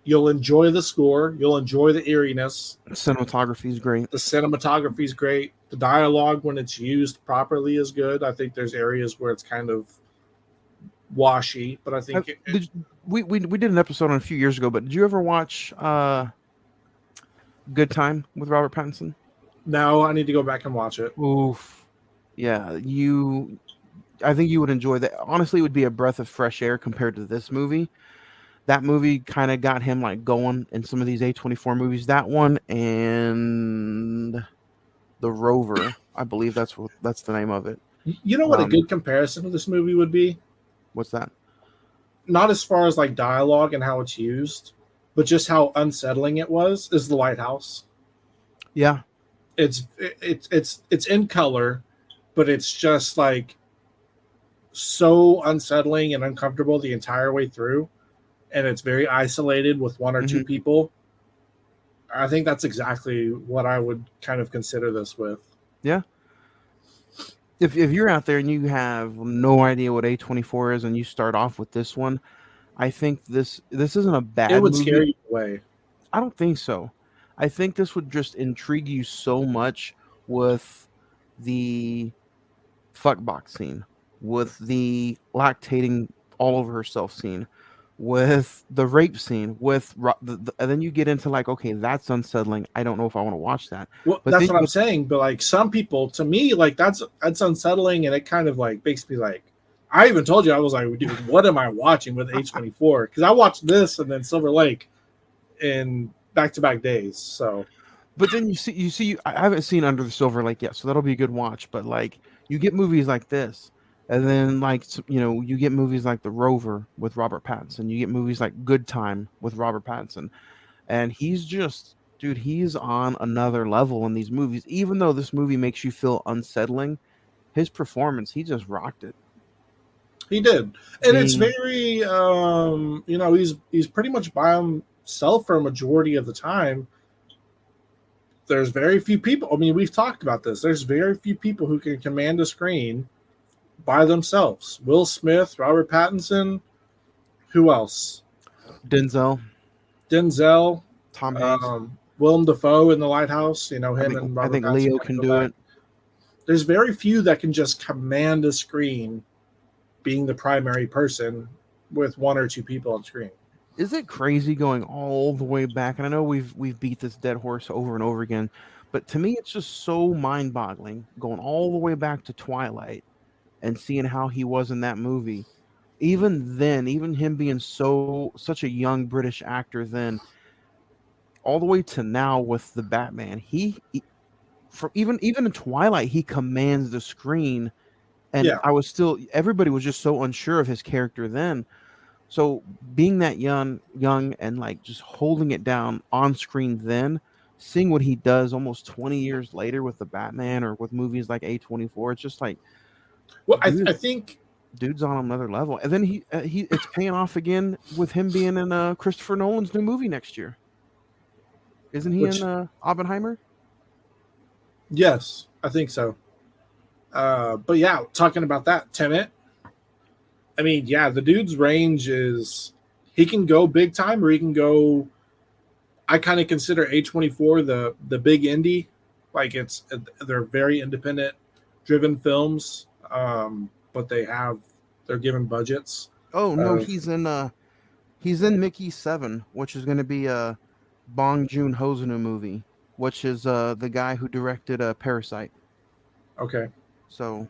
[SPEAKER 5] You'll enjoy the score. You'll enjoy the eeriness.
[SPEAKER 4] Cinematography is great.
[SPEAKER 5] The cinematography is great. The dialogue, when it's used properly, is good. I think there's areas where it's kind of washy, but I think
[SPEAKER 4] We did an episode on a few years ago, but did you ever watch Good Time with Robert Pattinson?
[SPEAKER 5] no, I need to go back and watch it.
[SPEAKER 4] Oof. Yeah, I think you would enjoy that. Honestly, it would be a breath of fresh air compared to this movie. That movie kind of got him like going in some of these A24 movies. That one and The Rover, I believe that's the name of it.
[SPEAKER 5] You know what a good comparison to this movie would be?
[SPEAKER 4] What's that?
[SPEAKER 5] Not as far as like dialogue and how it's used, but just how unsettling it was. Is The Lighthouse?
[SPEAKER 4] Yeah,
[SPEAKER 5] It's in color, but it's just like so unsettling and uncomfortable the entire way through, and it's very isolated with one or two people. I think that's exactly what I would kind of consider this with.
[SPEAKER 4] Yeah. If you're out there and you have no idea what A24 is and you start off with this one, I think this isn't a bad
[SPEAKER 5] It would
[SPEAKER 4] movie.
[SPEAKER 5] scare you away.
[SPEAKER 4] I don't think so. I think this would just intrigue you so much with the fuck box scene, with the lactating all over herself scene, with the rape scene, with and then you get into like, okay, that's unsettling. I don't know if I want to watch that.
[SPEAKER 5] Well,
[SPEAKER 4] But
[SPEAKER 5] that's
[SPEAKER 4] then
[SPEAKER 5] what I'm saying. But like some people, to me, like that's unsettling, and it kind of like makes me like. I even told you I was like, dude, what am I watching with A24? Because I watched this and then Silver Lake in back-to-back days. So,
[SPEAKER 4] but then you see, I haven't seen Under the Silver Lake yet, so that'll be a good watch. But like, you get movies like this, and then like you get movies like The Rover with Robert Pattinson. You get movies like Good Time with Robert Pattinson, and he's just, dude, he's on another level in these movies. Even though this movie makes you feel unsettling, his performance, he just rocked it.
[SPEAKER 5] he did, and it's very, he's pretty much by himself for a majority of the time. There's very few people. I mean, we've talked about this. There's very few people who can command a screen by themselves. Will Smith, Robert Pattinson, who else?
[SPEAKER 4] Denzel,
[SPEAKER 5] Tom
[SPEAKER 4] Hanks.
[SPEAKER 5] Willem Dafoe in The Lighthouse. You know him and Robert
[SPEAKER 4] I think
[SPEAKER 5] Pattinson
[SPEAKER 4] Leo can do it.
[SPEAKER 5] There's very few that can just command a screen, being the primary person with one or two people on screen.
[SPEAKER 4] Is it crazy going all the way back? And I know we've beat this dead horse over and over again, but to me it's just so mind-boggling going all the way back to Twilight and seeing how he was in that movie. Even then, even him being such a young British actor then, all the way to now with the Batman, he for even in Twilight, he commands the screen. And
[SPEAKER 5] Yeah.
[SPEAKER 4] everybody was just so unsure of his character then. So being that young and like just holding it down on screen then, seeing what he does almost 20 years later with the Batman or with movies like A24, it's just like,
[SPEAKER 5] well, I think
[SPEAKER 4] dude's on another level. And then he it's paying off again with him being in Christopher Nolan's new movie next year. Isn't he in Oppenheimer?
[SPEAKER 5] Yes, I think so. But yeah, talking about that, Tenet. I mean, yeah, the dude's range is he can go big time or he can go. I kind of consider A24 the big indie, like they're very independent driven films, but they're given budgets.
[SPEAKER 4] Oh no, he's in Mickey 7, which is going to be a Bong Joon-ho's new movie. which is the guy who directed Parasite.
[SPEAKER 5] Okay.
[SPEAKER 4] So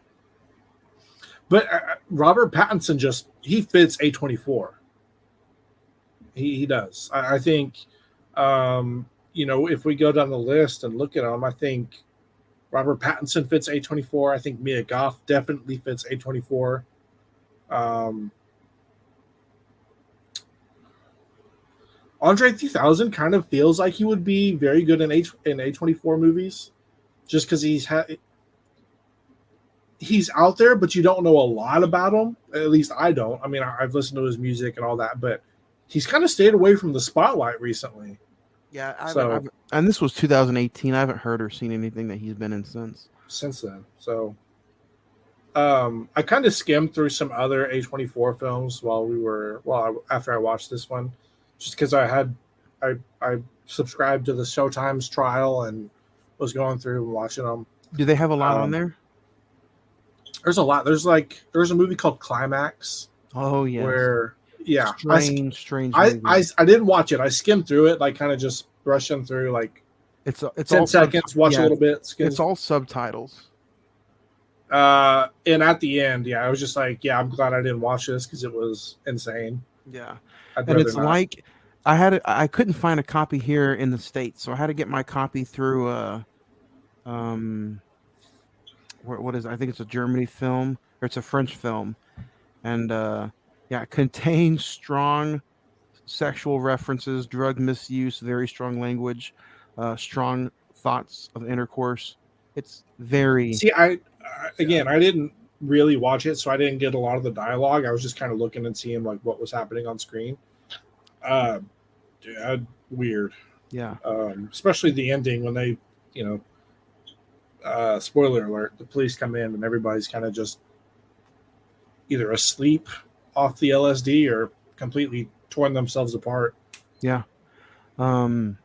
[SPEAKER 5] But Robert Pattinson he fits A24. He does. I think, if we go down the list and look at them, I think Robert Pattinson fits A24. I think Mia Goth definitely fits A24. Andre 3000 kind of feels like he would be very good in A24 movies, just because he's out there, but you don't know a lot about him. At least I don't. I mean, I've listened to his music and all that, but he's kind of stayed away from the spotlight recently.
[SPEAKER 4] yeah,
[SPEAKER 5] So
[SPEAKER 4] and this was 2018. I haven't heard or seen anything that he's been in
[SPEAKER 5] since then, I kind of skimmed through some other A24 films after I watched this one, just because I subscribed to the Showtime's trial and was going through and watching them.
[SPEAKER 4] Do they have a lot on there?
[SPEAKER 5] There's a lot. There's a movie called Climax.
[SPEAKER 4] Oh yeah.
[SPEAKER 5] Where
[SPEAKER 4] strange.
[SPEAKER 5] I didn't watch it. I skimmed through it, like kind of just brushing through, like
[SPEAKER 4] it's
[SPEAKER 5] 10 seconds, watch a little bit.
[SPEAKER 4] It's all subtitles.
[SPEAKER 5] And at the end, I was just like, I'm glad I didn't watch this because it was insane.
[SPEAKER 4] Yeah,
[SPEAKER 5] and
[SPEAKER 4] it's not. Like I couldn't find a copy here in the States, so I had to get my copy through what is it? I think it's a Germany film or it's a French film, and it contains strong sexual references, drug misuse, very strong language, strong thoughts of intercourse. It's very.
[SPEAKER 5] See, I didn't really watch it, so I didn't get a lot of the dialogue. I was just kind of looking and seeing like what was happening on screen. Weird.
[SPEAKER 4] Yeah.
[SPEAKER 5] Especially the ending when they, spoiler alert, the police come in and everybody's kind of just either asleep off the LSD or completely torn themselves apart.
[SPEAKER 4] Yeah. And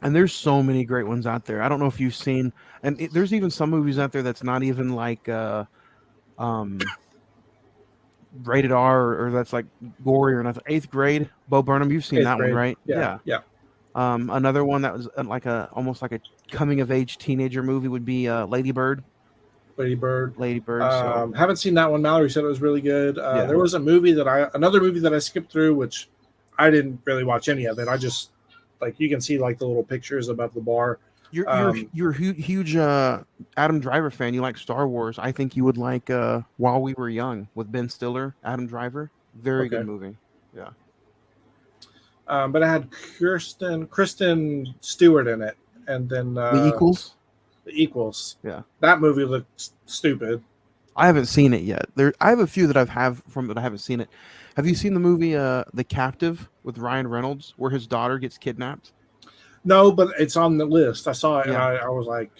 [SPEAKER 4] there's so many great ones out there. I don't know if you've seen, and there's even some movies out there that's not even like rated R or that's like gory or nothing. 8th Grade, Bo Burnham. You've seen that one, right?
[SPEAKER 5] Yeah.
[SPEAKER 4] Another one that was almost like a coming of age teenager movie would be Lady Bird.
[SPEAKER 5] Haven't seen that one. Mallory said it was really good. There was another movie that I skipped through, which I didn't really watch any of it. I just you can see like the little pictures about the bar.
[SPEAKER 4] You're a huge Adam Driver fan. You like Star Wars. I think you would like While We Were Young with Ben Stiller, Adam Driver. Very good movie. Yeah.
[SPEAKER 5] But I had Kristen Stewart in it, and then
[SPEAKER 4] The Equals.
[SPEAKER 5] The Equals.
[SPEAKER 4] Yeah.
[SPEAKER 5] That movie looked stupid.
[SPEAKER 4] I haven't seen it yet. I have a few that I haven't seen it. Have you seen the movie The Captive with Ryan Reynolds, where his daughter gets kidnapped?
[SPEAKER 5] No, but it's on the list. I saw it and I was like,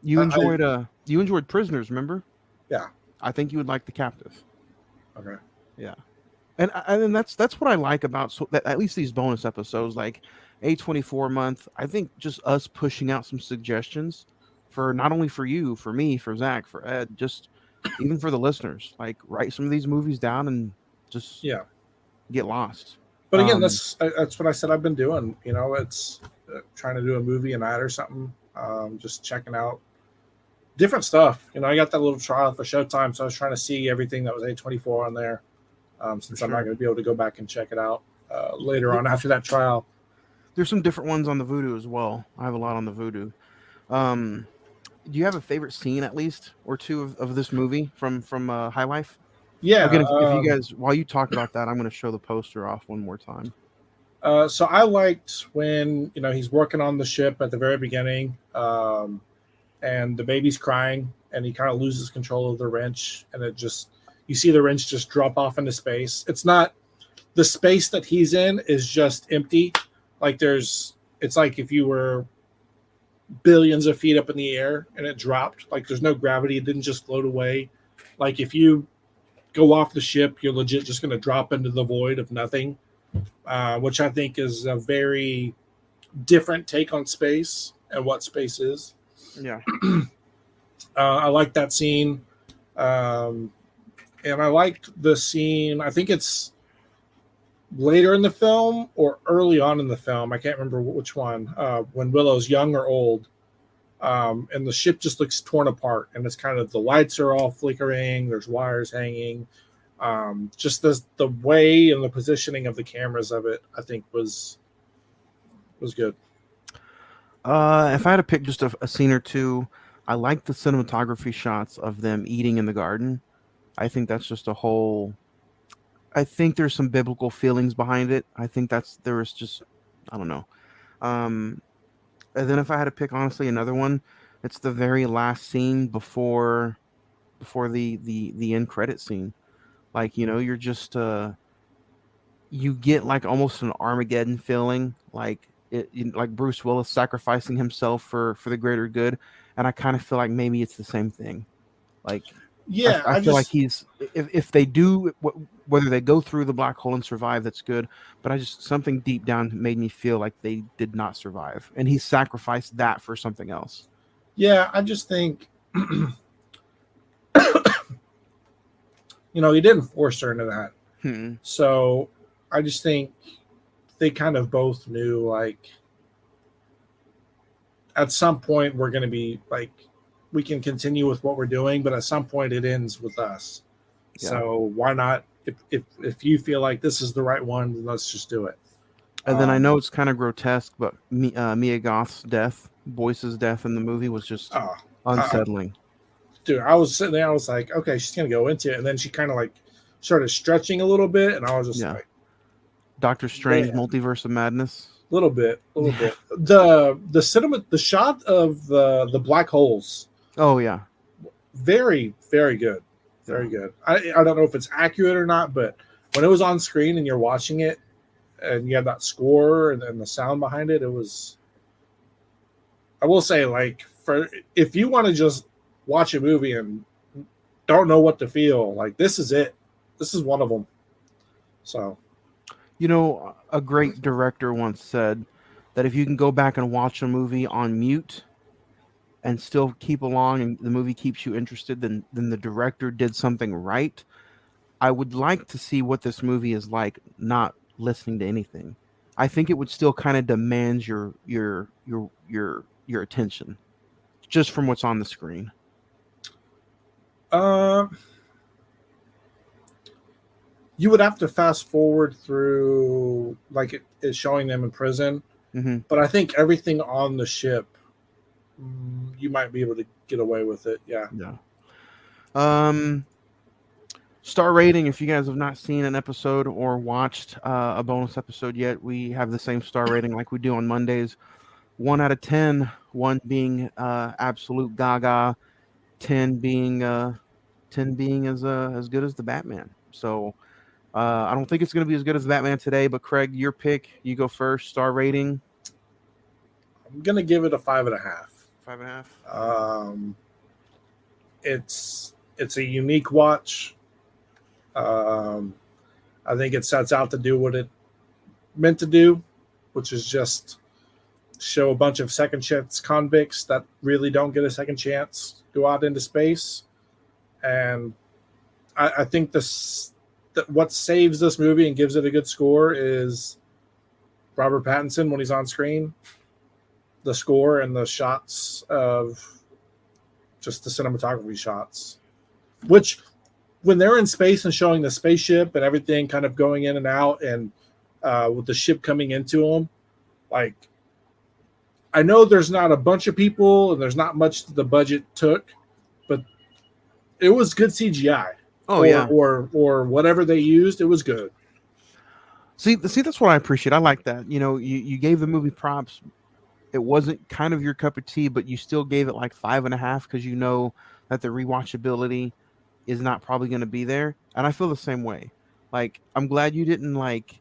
[SPEAKER 4] you enjoyed Prisoners, remember?
[SPEAKER 5] Yeah.
[SPEAKER 4] I think you would like The Captive.
[SPEAKER 5] Okay.
[SPEAKER 4] Yeah. And that's what I like about at least these bonus episodes, like A24 month. I think just us pushing out some suggestions for not only for you, for me, for Zach, for Ed, just even for the listeners. Like write some of these movies down and just get lost.
[SPEAKER 5] But again, that's what I said I've been doing. It's trying to do a movie a night or something. Just checking out different stuff. I got that little trial for Showtime, so I was trying to see everything that was A24 on there. Since I'm not going to be able to go back and check it out later on after that trial.
[SPEAKER 4] There's some different ones on the Vudu as well. I have a lot on the Vudu. Do you have a favorite scene, at least, or two of this movie from High Life?
[SPEAKER 5] Yeah.
[SPEAKER 4] Again, if you guys, while you talk about that, I'm going to show the poster off one more time.
[SPEAKER 5] So I liked when he's working on the ship at the very beginning, and the baby's crying, and he kind of loses control of the wrench, and you see the wrench just drop off into space. It's not the space that he's in is just empty. It's like if you were billions of feet up in the air and it dropped. Like there's no gravity. It didn't just float away. Like if you go off the ship, you're legit just going to drop into the void of nothing, which I think is a very different take on space and what space is.
[SPEAKER 4] Yeah.
[SPEAKER 5] I like that scene. And I liked the scene. I think it's later in the film or early on in the film. I can't remember which one. When Willow's young or old, and the ship just looks torn apart, and it's kind of the lights are all flickering. There's wires hanging. Just the way and the positioning of the cameras of it, I think was good.
[SPEAKER 4] If I had to pick just a scene or two, I like the cinematography shots of them eating in the garden. I think that's just a whole. I think there's some biblical feelings behind it. I think there was just, I don't know. Um, and then if I had to pick honestly another one, it's the very last scene before the end credit scene. Like, you're just you get like almost an Armageddon feeling, like like Bruce Willis sacrificing himself for the greater good, and I kind of feel like maybe it's the same thing. Like,
[SPEAKER 5] Yeah,
[SPEAKER 4] I
[SPEAKER 5] I
[SPEAKER 4] feel like
[SPEAKER 5] just
[SPEAKER 4] he's if they do whether they go through the black hole and survive, that's good. But I just something deep down made me feel like they did not survive, and he sacrificed that for something else.
[SPEAKER 5] yeah, I just think he didn't force her into that.
[SPEAKER 4] Hmm.
[SPEAKER 5] So I just think they kind of both knew like at some point we're going to be like we can continue with what we're doing, but at some point it ends with us.
[SPEAKER 4] Yeah.
[SPEAKER 5] So why not? If you feel like this is the right one, then let's just do it.
[SPEAKER 4] And then I
[SPEAKER 5] Um,
[SPEAKER 4] know it's kind of grotesque, but Mia Goth's death, Boyce's death in the movie was just
[SPEAKER 5] uh, uh,
[SPEAKER 4] unsettling.
[SPEAKER 5] dude, I was sitting there, I was like, okay, she's gonna go into it, and then she kind of like started stretching a little bit, and I was just
[SPEAKER 4] Yeah.
[SPEAKER 5] like,
[SPEAKER 4] Doctor Strange,
[SPEAKER 5] man,
[SPEAKER 4] Multiverse of Madness.
[SPEAKER 5] a little bit. The cinema, the shot of the black holes,
[SPEAKER 4] Oh yeah,
[SPEAKER 5] very very good,
[SPEAKER 4] yeah.
[SPEAKER 5] very good. I don't know if it's accurate or not, but when it was on screen and you're watching it, and you have that score and the sound behind it, it was. I will say, like, for if you want to just watch a movie and don't know what to feel, like this is it. This is one of them. So
[SPEAKER 4] A great director once said that if you can go back and watch a movie on mute and still keep along and the movie keeps you interested, then the director did something right. I would like to see what this movie is like not listening to anything. I think it would still kind of demand your attention just from what's on the screen.
[SPEAKER 5] uh, you would have to fast forward through like it is showing them in prison,
[SPEAKER 4] Hmm.
[SPEAKER 5] but I think everything on the ship, you might be able to get away with it. Yeah.
[SPEAKER 4] Yeah. Um, Star rating. If you guys have not seen an episode or watched a bonus episode yet, we have the same star rating like we do on Mondays. 1 out of 10. One being absolute gaga. 10 being as good as the Batman. So I don't think it's going to be as good as the Batman today. But Craig, your pick. You go first. Star rating.
[SPEAKER 5] I'm gonna give it a 5.5.
[SPEAKER 4] 5.5.
[SPEAKER 5] Um, it's a unique watch. Um, I think it sets out to do what it meant to do, which is just show a bunch of second chance convicts that really don't get a second chance go out into space. And I think that what saves this movie and gives it a good score is Robert Pattinson when he's on screen, the score and the shots of just the cinematography shots, which when they're in space and showing the spaceship and everything kind of going in and out and with the ship coming into them, like I know there's not a bunch of people and there's not much the budget took, but it was good CGI.
[SPEAKER 4] Oh yeah.
[SPEAKER 5] Or whatever they used, it was good.
[SPEAKER 4] See, that's what I appreciate. I like that. You gave the movie props. It wasn't kind of your cup of tea, but you still gave it like 5.5 because you know that the rewatchability is not probably going to be there. And I feel the same way. Like, I'm glad you didn't like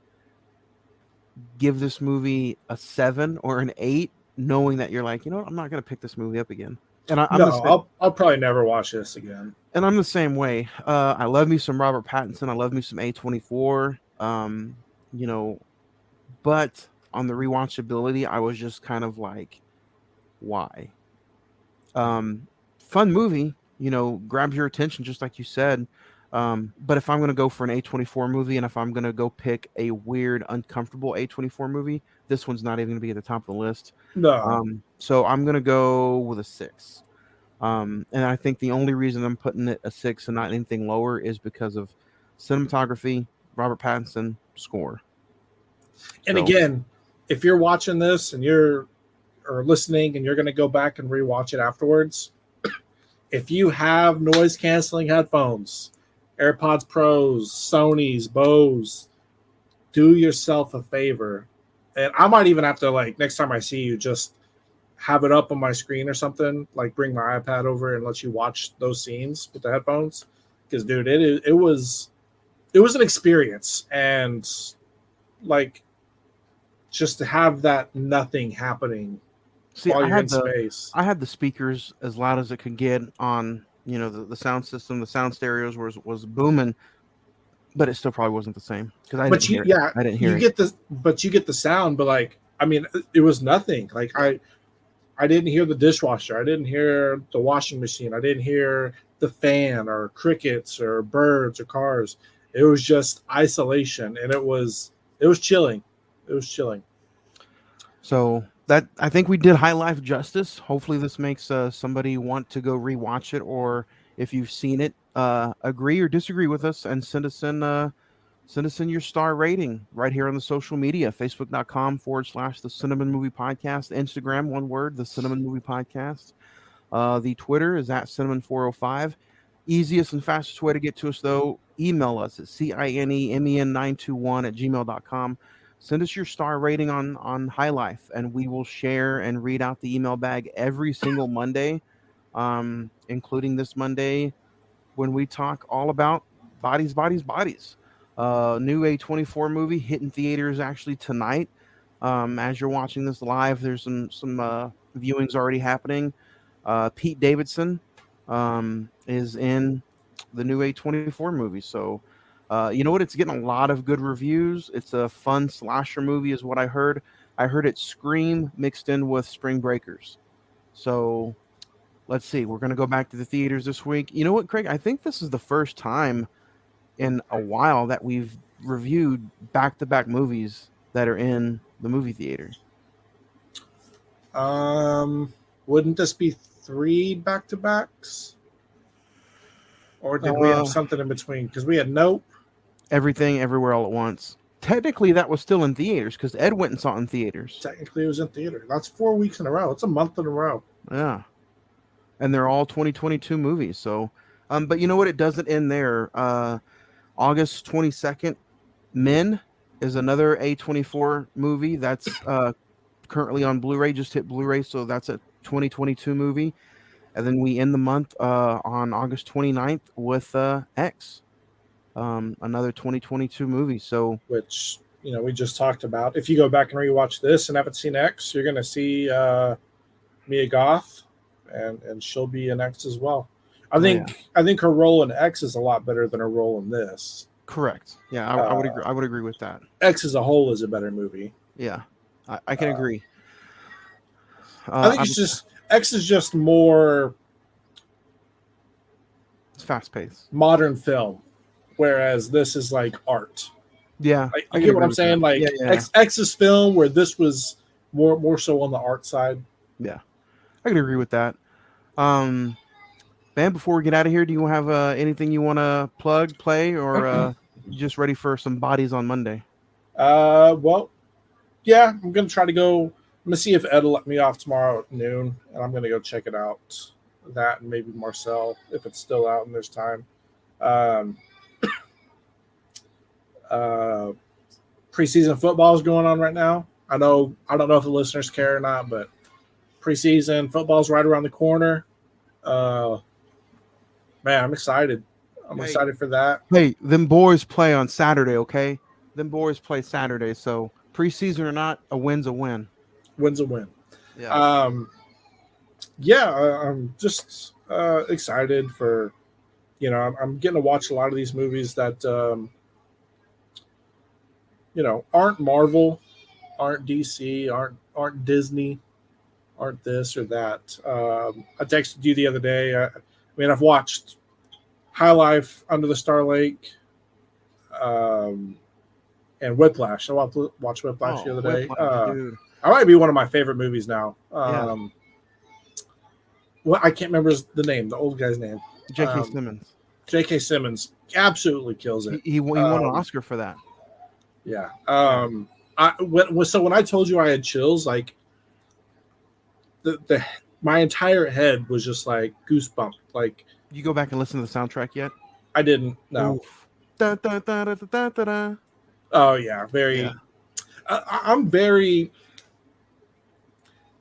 [SPEAKER 4] give this movie a 7 or an 8, knowing that you're like, I'm not going to pick this movie up again. And I'm
[SPEAKER 5] No,
[SPEAKER 4] the same.
[SPEAKER 5] I'll probably never watch this again.
[SPEAKER 4] And I'm the same way. I love me some Robert Pattinson. I love me some A24. You know, but on the rewatchability, I was just kind of like, why? Um, Fun movie, grabs your attention, just like you said. But if I'm going to go for an A24 movie, and if I'm going to go pick a weird, uncomfortable A24 movie, this one's not even going to be at the top of the list.
[SPEAKER 5] No.
[SPEAKER 4] So I'm going to go with a 6. And I think the only reason I'm putting it a 6 and not anything lower is because of cinematography, Robert Pattinson, score.
[SPEAKER 5] And
[SPEAKER 4] So,
[SPEAKER 5] again, if you're watching this and you're or listening and you're going to go back and rewatch it afterwards, if you have noise canceling headphones, AirPods Pros, Sony's, Bose, do yourself a favor. And I might even have to, like, next time I see you, just have it up on my screen or something, like bring my iPad over and let you watch those scenes with the headphones. Because, dude, it was an experience. And, like, just to have that nothing happening
[SPEAKER 4] see,
[SPEAKER 5] while you're in space.
[SPEAKER 4] I had the speakers as loud as it could get on, the sound system. The sound stereos was booming, but it still probably wasn't the same because I
[SPEAKER 5] But
[SPEAKER 4] didn't
[SPEAKER 5] you,
[SPEAKER 4] hear it.
[SPEAKER 5] yeah,
[SPEAKER 4] I didn't hear
[SPEAKER 5] you
[SPEAKER 4] it.
[SPEAKER 5] get the sound, but, like, I mean, it was nothing. Like, I didn't hear the dishwasher. I didn't hear the washing machine. I didn't hear the fan or crickets or birds or cars. It was just isolation, and it was chilling. It was chilling.
[SPEAKER 4] So that I think we did High Life justice. Hopefully, this makes somebody want to go rewatch it, or if you've seen it, agree or disagree with us, and send us in your star rating right here on the social media, facebook.com/the Cinnamon Movie Podcast, Instagram, one word, the Cinnamon Movie Podcast. The Twitter is at Cinnamon405. Easiest and fastest way to get to us, though, email us at cinemen921@gmail.com. Send us your star rating on High Life, and we will share and read out the email bag every single Monday, including this Monday when we talk all about bodies, bodies, bodies. New A24 movie hitting theaters actually tonight. As you're watching this live, there's some viewings already happening. Pete Davidson is in the new A24 movie. So, you know what? It's getting a lot of good reviews. It's a fun slasher movie, is what I heard. I heard it Scream mixed in with Spring Breakers. So, let's see. We're going to go back to the theaters this week. You know what, Craig? I think this is the first time in a while that we've reviewed back to back movies that are in the movie theater.
[SPEAKER 5] Wouldn't this be 3 back-to-backs? Or did we have something in between? Because we had Nope.
[SPEAKER 4] Everything, Everywhere, All at Once. Technically, that was still in theaters because Ed went and saw it in theaters.
[SPEAKER 5] Technically, it was in theater. That's 4 weeks in a row. It's a month in a row.
[SPEAKER 4] Yeah. And they're all 2022 movies. So, but you know what? It doesn't end there. August 22nd, Men is another A24 movie that's currently on Blu-ray, just hit Blu-ray. So that's a 2022 movie. And then we end the month on August 29th with X, another 2022 movie. So,
[SPEAKER 5] which, we just talked about. If you go back and rewatch this and haven't seen X, you're going to see Mia Goth, and she'll be in X as well. I think her role in X is a lot better than her role in this.
[SPEAKER 4] Correct. Yeah, I would agree. I would agree with that.
[SPEAKER 5] X as a whole is a better movie.
[SPEAKER 4] Yeah, I can agree.
[SPEAKER 5] I think X is just more.
[SPEAKER 4] It's fast paced,
[SPEAKER 5] modern film, whereas this is like art.
[SPEAKER 4] Yeah,
[SPEAKER 5] I get what I'm saying. Like, yeah. X's film, where this was more so on the art side.
[SPEAKER 4] Yeah, I can agree with that. Man, before we get out of here, do you have anything you want to plug, play, or you just ready for some bodies on Monday?
[SPEAKER 5] Well, yeah, I'm gonna try to go. I'm gonna see if Ed will let me off tomorrow at noon, and I'm gonna go check it out. That and maybe Marcel, if it's still out and there's time. Preseason football is going on right now. I don't know if the listeners care or not, but preseason football's right around the corner. Man, I'm excited. I'm excited for that.
[SPEAKER 4] Hey, them boys play on Saturday, okay? Them boys play Saturday, so preseason or not, a win's a win.
[SPEAKER 5] Win's a win.
[SPEAKER 4] Yeah.
[SPEAKER 5] I'm just excited for, I'm getting to watch a lot of these movies that, aren't Marvel, aren't DC, aren't Disney, aren't this or that. I texted you the other day. I've watched High Life, Under the Star Lake, and Whiplash. I watched Whiplash the other day.
[SPEAKER 4] Whiplash, dude.
[SPEAKER 5] That might be one of my favorite movies now.
[SPEAKER 4] Yeah.
[SPEAKER 5] Well, I can't remember the name, the old guy's name.
[SPEAKER 4] J.K. Simmons.
[SPEAKER 5] J.K. Simmons absolutely kills it.
[SPEAKER 4] He won an Oscar for that.
[SPEAKER 5] Yeah. When I told you I had chills, like my entire head was just like goosebump. Like,
[SPEAKER 4] you go back and listen to the soundtrack yet?
[SPEAKER 5] I didn't. No.
[SPEAKER 4] Oof. Da, da, da, da, da, da, da.
[SPEAKER 5] Oh yeah, very.
[SPEAKER 4] Yeah.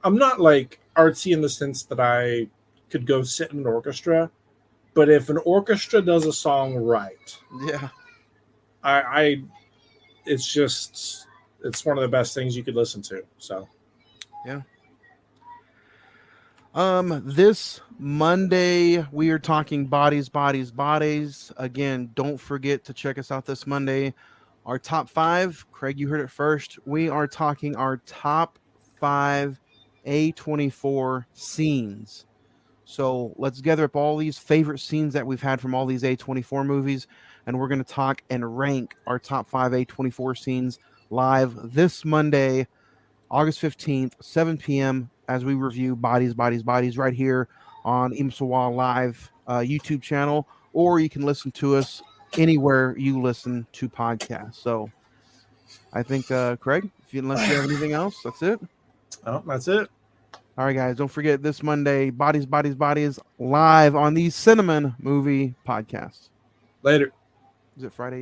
[SPEAKER 5] I'm not like artsy in the sense that I could go sit in an orchestra, but if an orchestra does a song right,
[SPEAKER 4] Yeah.
[SPEAKER 5] it's one of the best things you could listen to. So,
[SPEAKER 4] yeah. This Monday we are talking bodies. Again, don't forget to check us out this Monday. Our top 5, Craig, you heard it first. We are talking our top 5 A24 scenes. So let's gather up all these favorite scenes that we've had from all these A24 movies, and we're going to talk and rank our top 5 A24 scenes live this Monday, August 15th, 7 p.m. as we review Bodies right here on Imsawa Live YouTube channel, or you can listen to us anywhere you listen to podcasts. So I think, Craig, unless you have anything else, that's it.
[SPEAKER 5] Oh, that's it.
[SPEAKER 4] All right, guys, don't forget this Monday, Bodies live on the Cine-Men movie podcast.
[SPEAKER 5] Later.
[SPEAKER 4] Is it Friday?